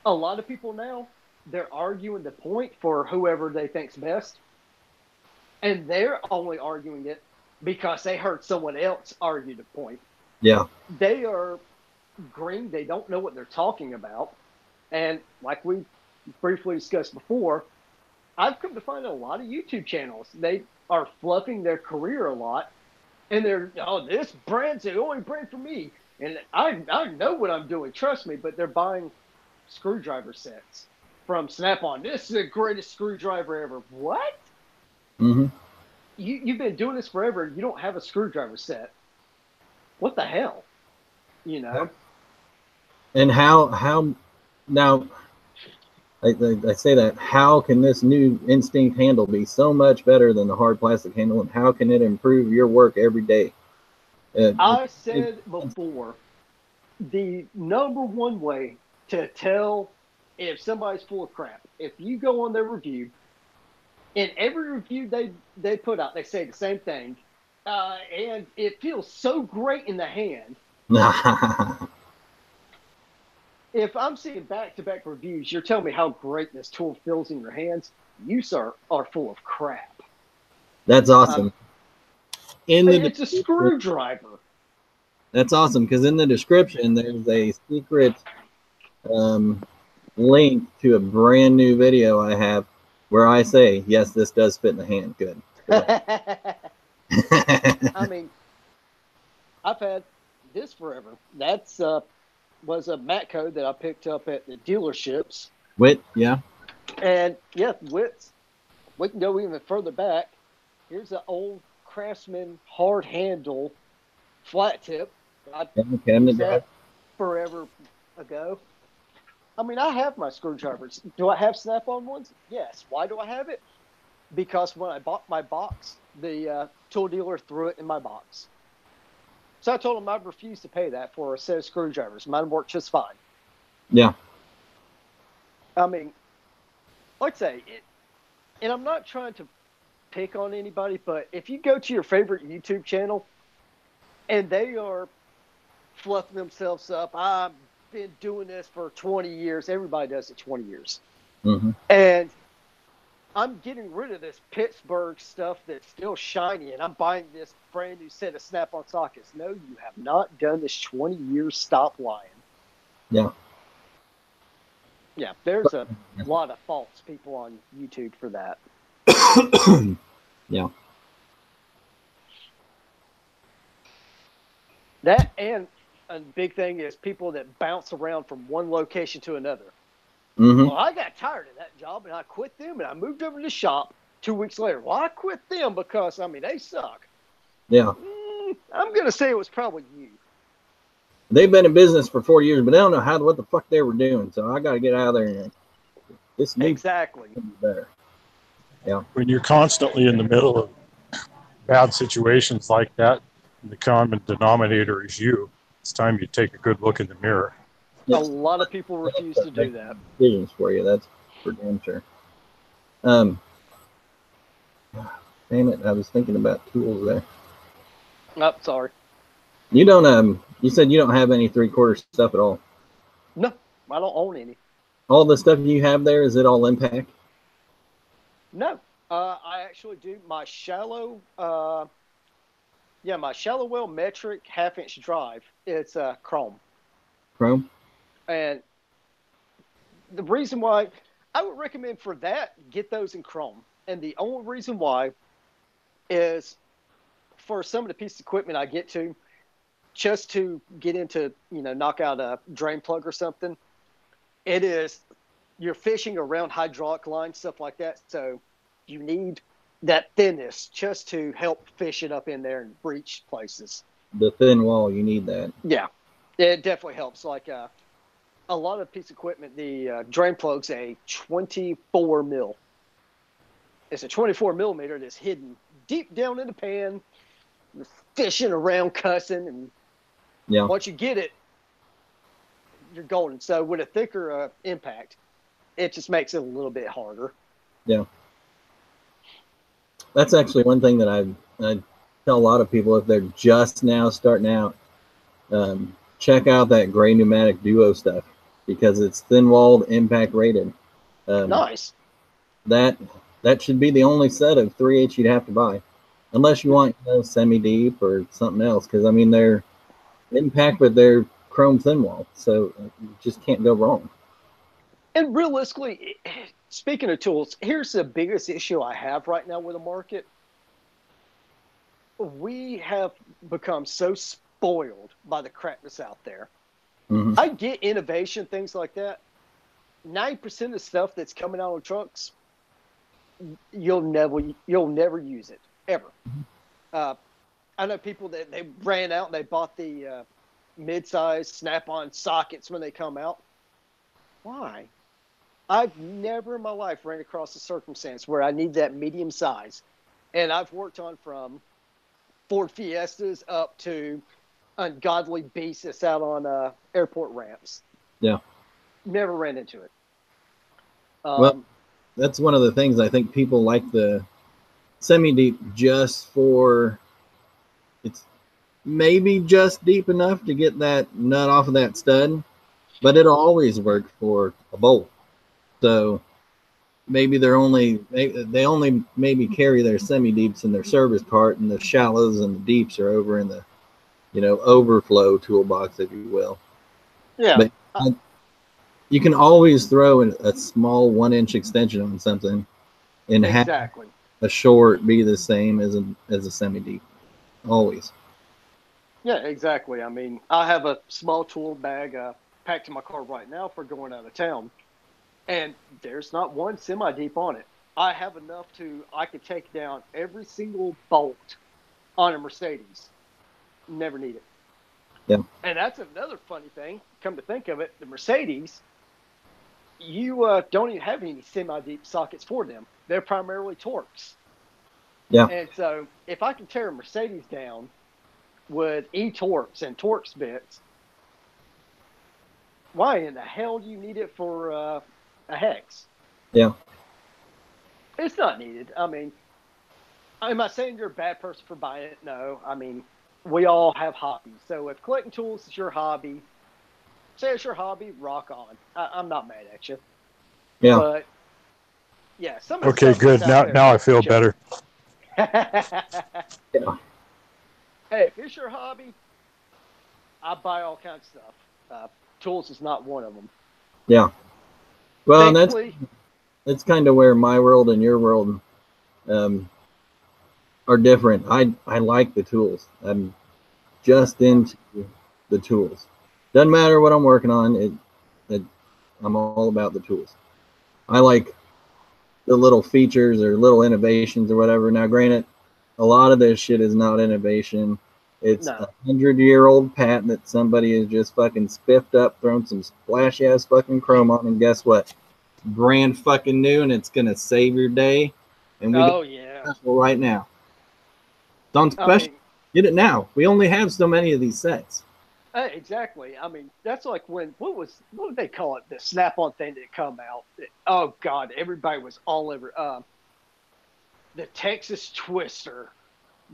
a lot of people now, they're arguing the point for whoever they think's best, and they're only arguing it because they heard someone else argue the point. Yeah. They are green. They don't know what they're talking about. And like we briefly discussed before, I've come to find a lot of YouTube channels, they are fluffing their career a lot. And they're, oh, this brand's the only brand for me. And I know what I'm doing, trust me, but they're buying screwdriver sets from Snap-on. This is the greatest screwdriver ever. What? Mm-hmm. You've been doing this forever. You don't have a screwdriver set. What the hell? You know? And how now, I say that, how can this new Instinct handle be so much better than the hard plastic handle, and how can it improve your work every day? I said before, the number one way to tell if somebody's full of crap, if you go on their review, in every review they put out, they say the same thing, and it feels so great in the hand. If I'm seeing back-to-back reviews, you're telling me how great this tool feels in your hands. You, sir, are full of crap. That's awesome. It's a screwdriver. That's awesome, because in the description there's a secret link to a brand new video I have where I say, yes, this does fit in the hand. Good. I mean, I've had this forever. That's was a Matco that I picked up at the dealerships. Wit, yeah. And yeah, Wits. We can go even further back. Here's an old Craftsman hard handle flat tip. I used that forever ago. I mean, I have my screwdrivers. Do I have Snap-on ones? Yes. Why do I have it? Because when I bought my box, the tool dealer threw it in my box. So I told him I'd refuse to pay that for a set of screwdrivers. Mine worked just fine. Yeah. I mean, like I say, and I'm not trying to pick on anybody, but if you go to your favorite YouTube channel and they are fluffing themselves up, I've been doing this for 20 years. Everybody does it 20 years. Mm-hmm. And I'm getting rid of this Pittsburgh stuff that's still shiny, and I'm buying this brand new set of Snap-on sockets. No, you have not done this 20 years. Stop lying. Yeah. Yeah, there's a lot of false people on YouTube for that. Yeah. That and a big thing is people that bounce around from one location to another. Mm-hmm. Well, I got tired of that job and I quit them and I moved over to the shop 2 weeks later. Well, I quit them because, I mean, they suck. Yeah. I'm going to say it was probably you. They've been in business for 4 years, but they don't know what the fuck they were doing. So I got to get out of there and this needs Exactly. to be better. Yeah. When you're constantly in the middle of bad situations like that, the common denominator is you. It's time you take a good look in the mirror. A lot of people refuse to do that. Decisions for you. That's for damn sure. Damn it! I was thinking about tools there. Oh, sorry. You don't. You said you don't have any 3/4 stuff at all. No, I don't own any. All the stuff you have there, is it all impact? No, I actually do my shallow. My shallow well metric 1/2 inch drive. It's chrome. Chrome. And the reason why I would recommend for that, get those in chrome. And the only reason why is for some of the piece of equipment I get to, just to get into, knock out a drain plug or something, it is, you're fishing around hydraulic lines, stuff like that. So you need that thinness just to help fish it up in there and breach places. The thin wall, you need that. Yeah, it definitely helps. Like a lot of piece of equipment, the drain plug's a 24 mil. It's a 24 millimeter that's hidden deep down in the pan, fishing around, cussing, and once you get it, you're golden. So with a thicker impact, it just makes it a little bit harder. Yeah. That's actually one thing that I tell a lot of people if they're just now starting out, check out that Gray Pneumatic Duo stuff because it's thin-walled, impact rated. Nice. That should be the only set of 3/8 you'd have to buy, unless you want semi-deep or something else. Because I mean they're impact, but they're chrome thin wall, so you just can't go wrong. And realistically, speaking of tools, here's the biggest issue I have right now with the market. We have become so spoiled by the crapness out there. Mm-hmm. I get innovation, things like that. 90% of the stuff that's coming out of trucks, you'll never use it ever. Mm-hmm. I know people that they ran out and they bought the mid-size Snap-on sockets when they come out. Why? I've never in my life ran across a circumstance where I need that medium size. And I've worked on from Ford Fiestas up to ungodly beasts that's out on airport ramps. Yeah. Never ran into it. Well, that's one of the things I think people like the semi-deep just for it's maybe just deep enough to get that nut off of that stud, but it'll always work for a bolt. So maybe they only maybe carry their semi-deeps in their service cart, and the shallows and the deeps are over in the overflow toolbox, if you will. Yeah. But you can always throw a small 1-inch extension on something and exactly. have a short be the same as a semi-deep. Always. Yeah, exactly. I mean, I have a small tool bag packed in my car right now for going out of town, and there's not one semi-deep on it. I have enough I could take down every single bolt on a Mercedes. Never need it. Yeah. And that's another funny thing. Come to think of it, the Mercedes, you don't even have any semi-deep sockets for them. They're primarily Torx. Yeah. And so if I can tear a Mercedes down with e-Torx and Torx bits, why in the hell do you need it for a hex? Yeah. It's not needed. I mean, am I saying you're a bad person for buying it? No. I mean, we all have hobbies. So if collecting tools is your hobby, say it's your hobby, rock on. I'm not mad at you. Yeah. But yeah, some of the Okay, stuff that's good. out there Now I needs to be feel checked. better. Yeah. Hey, if it's your hobby, I buy all kinds of stuff. Tools is not one of them. Yeah. Well, and Thankfully, that's kind of where my world and your world um, are different. I like the tools. I'm just into the tools. Doesn't matter what I'm working on. I'm all about the tools. I like the little features or little innovations or whatever. Now, granted, a lot of this shit is not innovation. It's no. 100-year-old patent that somebody has just fucking spiffed up, thrown some splash ass fucking chrome on, and guess what? Brand fucking new, and it's gonna save your day. And we got Oh yeah. special right now. It's on I special. mean, Get it now. We only have so many of these sets. exactly. I mean, that's like when what did they call it? The Snap-on thing that come out. Oh God, everybody was all over. The Texas Twister,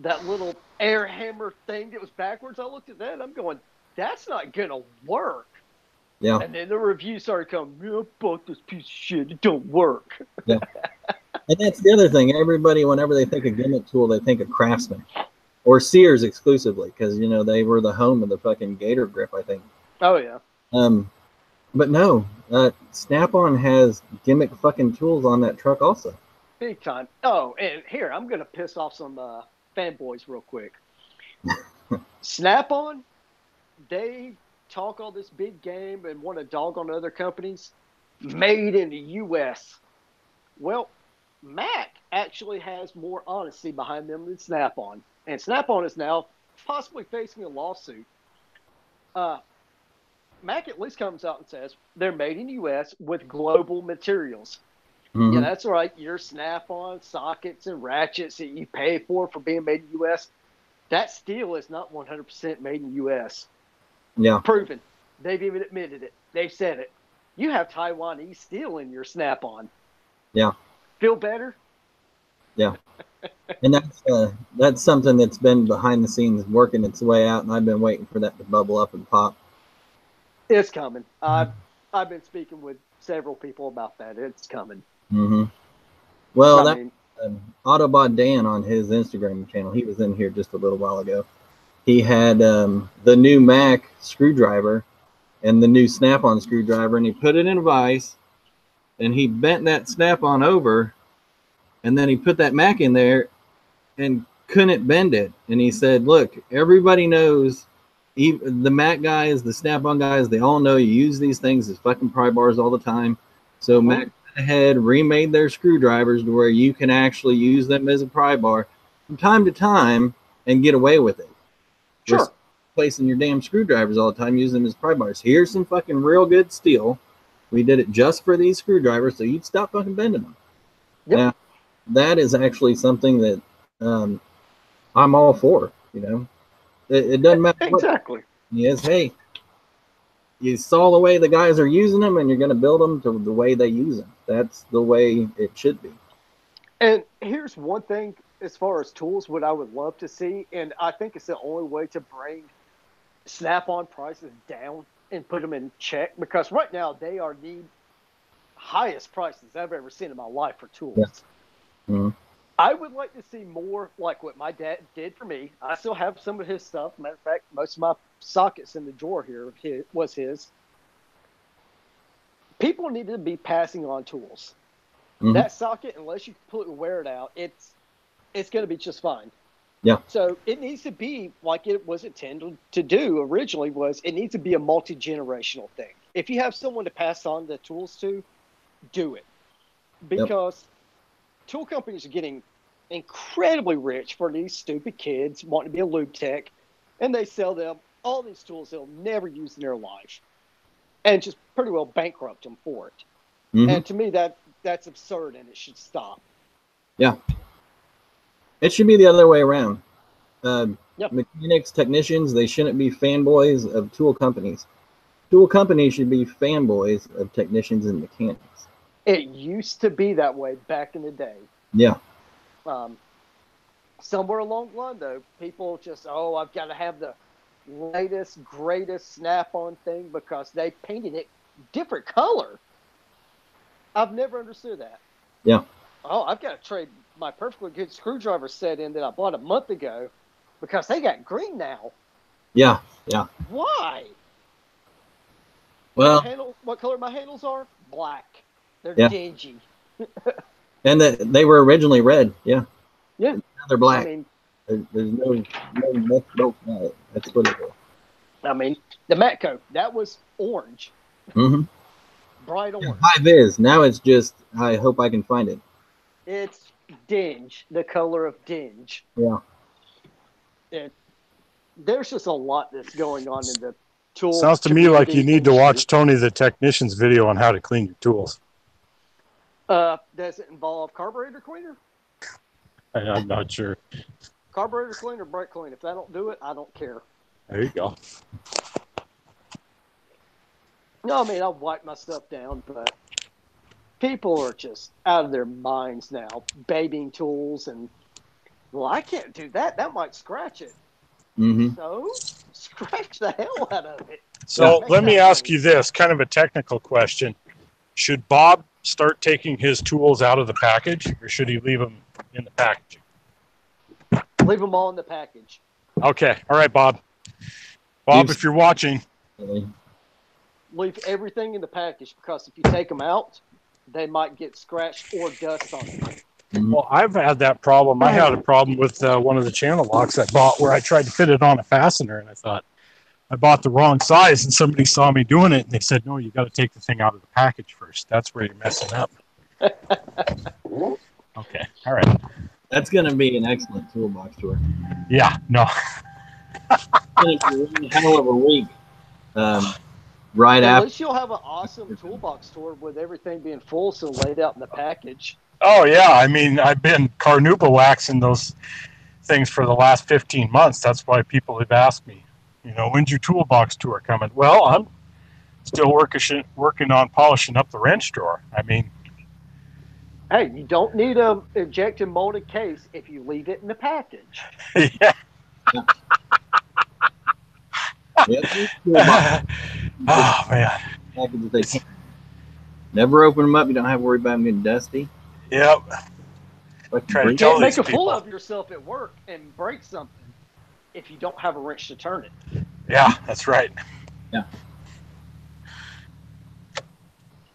that little air hammer thing that was backwards. I looked at that. And I'm going, that's not gonna work. Yeah, And then the reviews started coming. I bought this piece of shit. It don't work. yeah. And that's the other thing. Everybody, whenever they think of gimmick tool, they think of Craftsman or Sears exclusively, because they were the home of the fucking Gator grip, I think. Oh yeah. Um, but no, Snap-on has gimmick fucking tools on that truck also. Big time. Oh, and here, I'm going to piss off some fanboys real quick. Snap on, they talk all this big game and want to dog on other companies. Made in the U.S. Well, Mac actually has more honesty behind them than Snap on. And Snap on is now possibly facing a lawsuit. Mac at least comes out and says they're made in the U.S. with global materials. Mm-hmm. Yeah, that's right. Your Snap-on sockets and ratchets that you pay for being made in the U.S., that steel is not 100% made in the U.S. Yeah. Proven. They've even admitted it. They've said it. You have Taiwanese steel in your Snap-on. Yeah. Feel better? Yeah. And that's something that's been behind the scenes working its way out, and I've been waiting for that to bubble up and pop. It's coming. I've been speaking with several people about that. It's coming. Mm-hmm. Well, I mean, Autobot Dan on his Instagram channel, he was in here just a little while ago. He had the new Mac screwdriver and the new Snap-on screwdriver, and he put it in a vise, and he bent that Snap-on over, and then he put that Mac in there and couldn't bend it. And he said, look, everybody knows, even the Mac guys, the Snap-on guys, they all know you use these things as fucking pry bars all the time. So Mac went ahead, remade their screwdrivers to where you can actually use them as a pry bar from time to time and get away with it. sure. Just placing your damn screwdrivers all the time, using them as pry bars. Here's some fucking real good steel. We did it just for these screwdrivers, so you'd stop fucking bending them. Yep. Now, that is actually something that I'm all for. It doesn't matter Exactly. Yes, hey, you saw the way the guys are using them, and you're going to build them to the way they use them. That's the way it should be. And here's one thing as far as tools, what I would love to see, and I think it's the only way to bring Snap-on prices down and put them in check, because right now they are the highest prices I've ever seen in my life for tools. Yeah. Mm-hmm. I would like to see more like what my dad did for me. I still have some of his stuff. Matter of fact, most of my sockets in the drawer here was his. People need to be passing on tools. Mm-hmm. That socket, unless you completely wear it out, it's going to be just fine. Yeah. So it needs to be like it was intended to do originally. It needs to be a multi-generational thing. If you have someone to pass on the tools to, do it, because tool companies are getting incredibly rich for these stupid kids wanting to be a lube tech, and they sell them all these tools they'll never use in their life, and just pretty well bankrupt them for it. Mm-hmm. And to me, that's absurd, and it should stop. Yeah. It should be the other way around. Yep. Mechanics, technicians, they shouldn't be fanboys of tool companies. Tool companies should be fanboys of technicians and mechanics. It used to be that way back in the day. Yeah. Somewhere along the line, though, people just, I've got to have the latest, greatest Snap-on thing because they painted it different color. I've never understood that. Yeah. Oh, I've got to trade my perfectly good screwdriver set in that I bought a month ago because they got green now. Yeah. Yeah. Why? Well, what color my handles are? Black. They're dingy. And they were originally red. Yeah. Yeah. Now they're black. I mean, there's no that's what it is. I mean, the Matco, that was orange. Mm-hmm. Bright orange. High vis. Now it's just, I hope I can find it. It's dinge, the color of dinge. Yeah. There's just a lot that's going on in the tool. Sounds to me like you need to watch Tony the Technician's video on how to clean your tools. Does it involve carburetor cleaner? I'm not sure. Carburetor clean or brake clean. If I don't do it, I don't care. There you go. No, I mean, I'll wipe my stuff down, but people are just out of their minds now, babying tools, and, well, I can't do that. That might scratch it. Mm-hmm. So, scratch the hell out of it. So let me ask you this, kind of a technical question. Should Bob start taking his tools out of the package, or should he leave them in the packaging? Leave them all in the package. Okay. All right, Bob. Bob, if you're watching. Leave everything in the package because if you take them out, they might get scratched or dust on it. Well, I've had that problem. I had a problem with one of the channel locks I bought where I tried to fit it on a fastener, and I thought I bought the wrong size, and somebody saw me doing it, and they said, no, you got to take the thing out of the package first. That's where you're messing up. Okay. All right. That's going to be an excellent toolbox tour. Yeah. No. Hell of a week. Right At after. least you'll have an awesome toolbox tour with everything being full, so laid out in the package. Oh, yeah. I mean, I've been carnauba waxing those things for the last 15 months. That's why people have asked me, when's your toolbox tour coming? Well, I'm still working on polishing up the wrench drawer. I mean, hey, you don't need a injected molded case if you leave it in the package. Yeah. Oh, man. Never open them up. You don't have to worry about them getting dusty. Yep. You can't make a fool of yourself at work and break something if you don't have a wrench to turn it. Yeah, that's right. Yeah.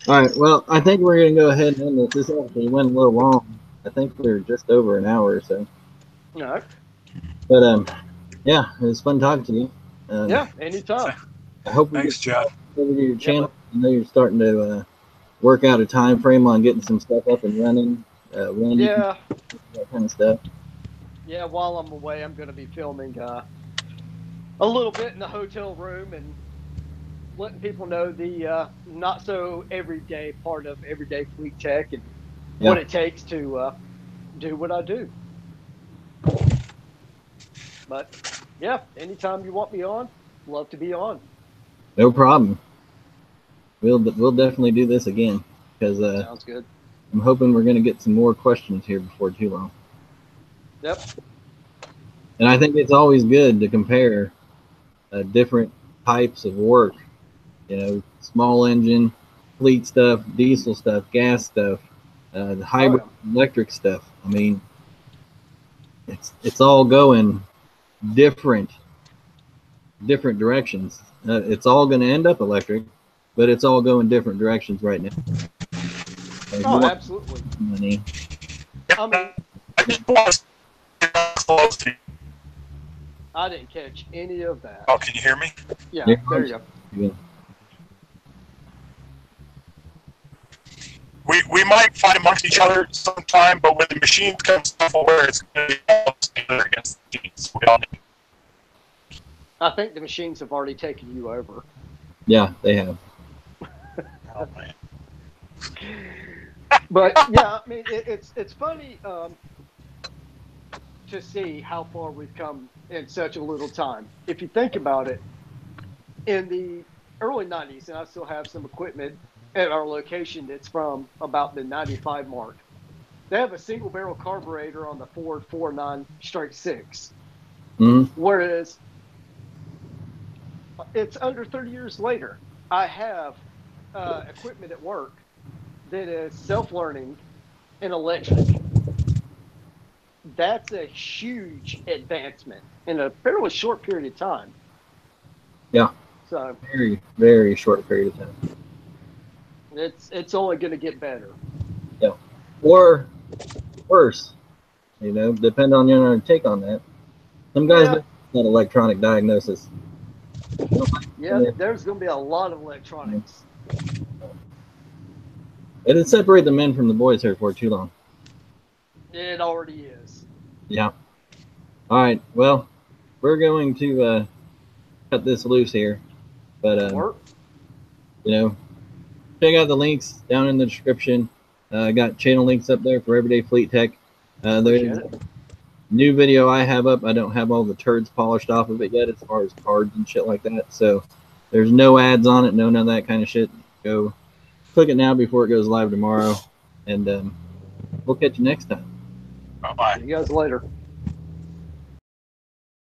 All right. Well, I think we're going to go ahead and end this. This actually went a little long. I think we're just over an hour or so. All right. But yeah, it was fun talking to you. Yeah, anytime. I hope Thanks, Chad. Over to your channel. I know you're starting to work out a time frame on getting some stuff up and running. Yeah. That kind of stuff. Yeah, while I'm away, I'm going to be filming a little bit in the hotel room and letting people know the not so everyday part of everyday fleet tech and what it takes to do what I do. But yeah, anytime you want me on, love to be on. No problem. We'll definitely do this again because sounds good. I'm hoping we're going to get some more questions here before too long. Yep. And I think it's always good to compare different types of work. Small engine, fleet stuff, diesel stuff, gas stuff, the hybrid electric stuff. I mean, it's all going different directions. It's all going to end up electric, but it's all going different directions right now. Oh, absolutely. Money. I mean, I didn't catch any of that. Oh, can you hear me? Yeah, there you go. We might fight amongst each other sometime, but when the machines come self-aware, it's going to be all together against the machines. We all need. I think the machines have already taken you over. Yeah, they have. Oh, man. But yeah, I mean, it's funny to see how far we've come in such a little time. If you think about it, in the early 90s, and I still have some equipment at our location that's from about the 95 mark. They have a single barrel carburetor on the Ford 49 straight six. Mhm. Whereas it's under 30 years later, I have equipment at work that is self-learning and electric. That's a huge advancement in a fairly short period of time. Yeah. So Very, very short period of time. it's only going to get better. Yeah. Or worse, you know, depend on your take on that. Some guys Yeah, don't want electronic diagnosis. yeah. There's going to be a lot of electronics. It'd separate the men from the boys here for too long. It already is. Yeah. All right. Well, we're going to cut this loose here, but Work. you know, check out the links down in the description. Got channel links up there for Everyday Fleet Tech. Appreciate There's it. new video I have up. I don't have all the turds polished off of it yet as far as cards and shit like that. So there's no ads on it, none of that kind of shit. Go click it now before it goes live tomorrow. And we'll catch you next time. Bye-bye. See you guys later.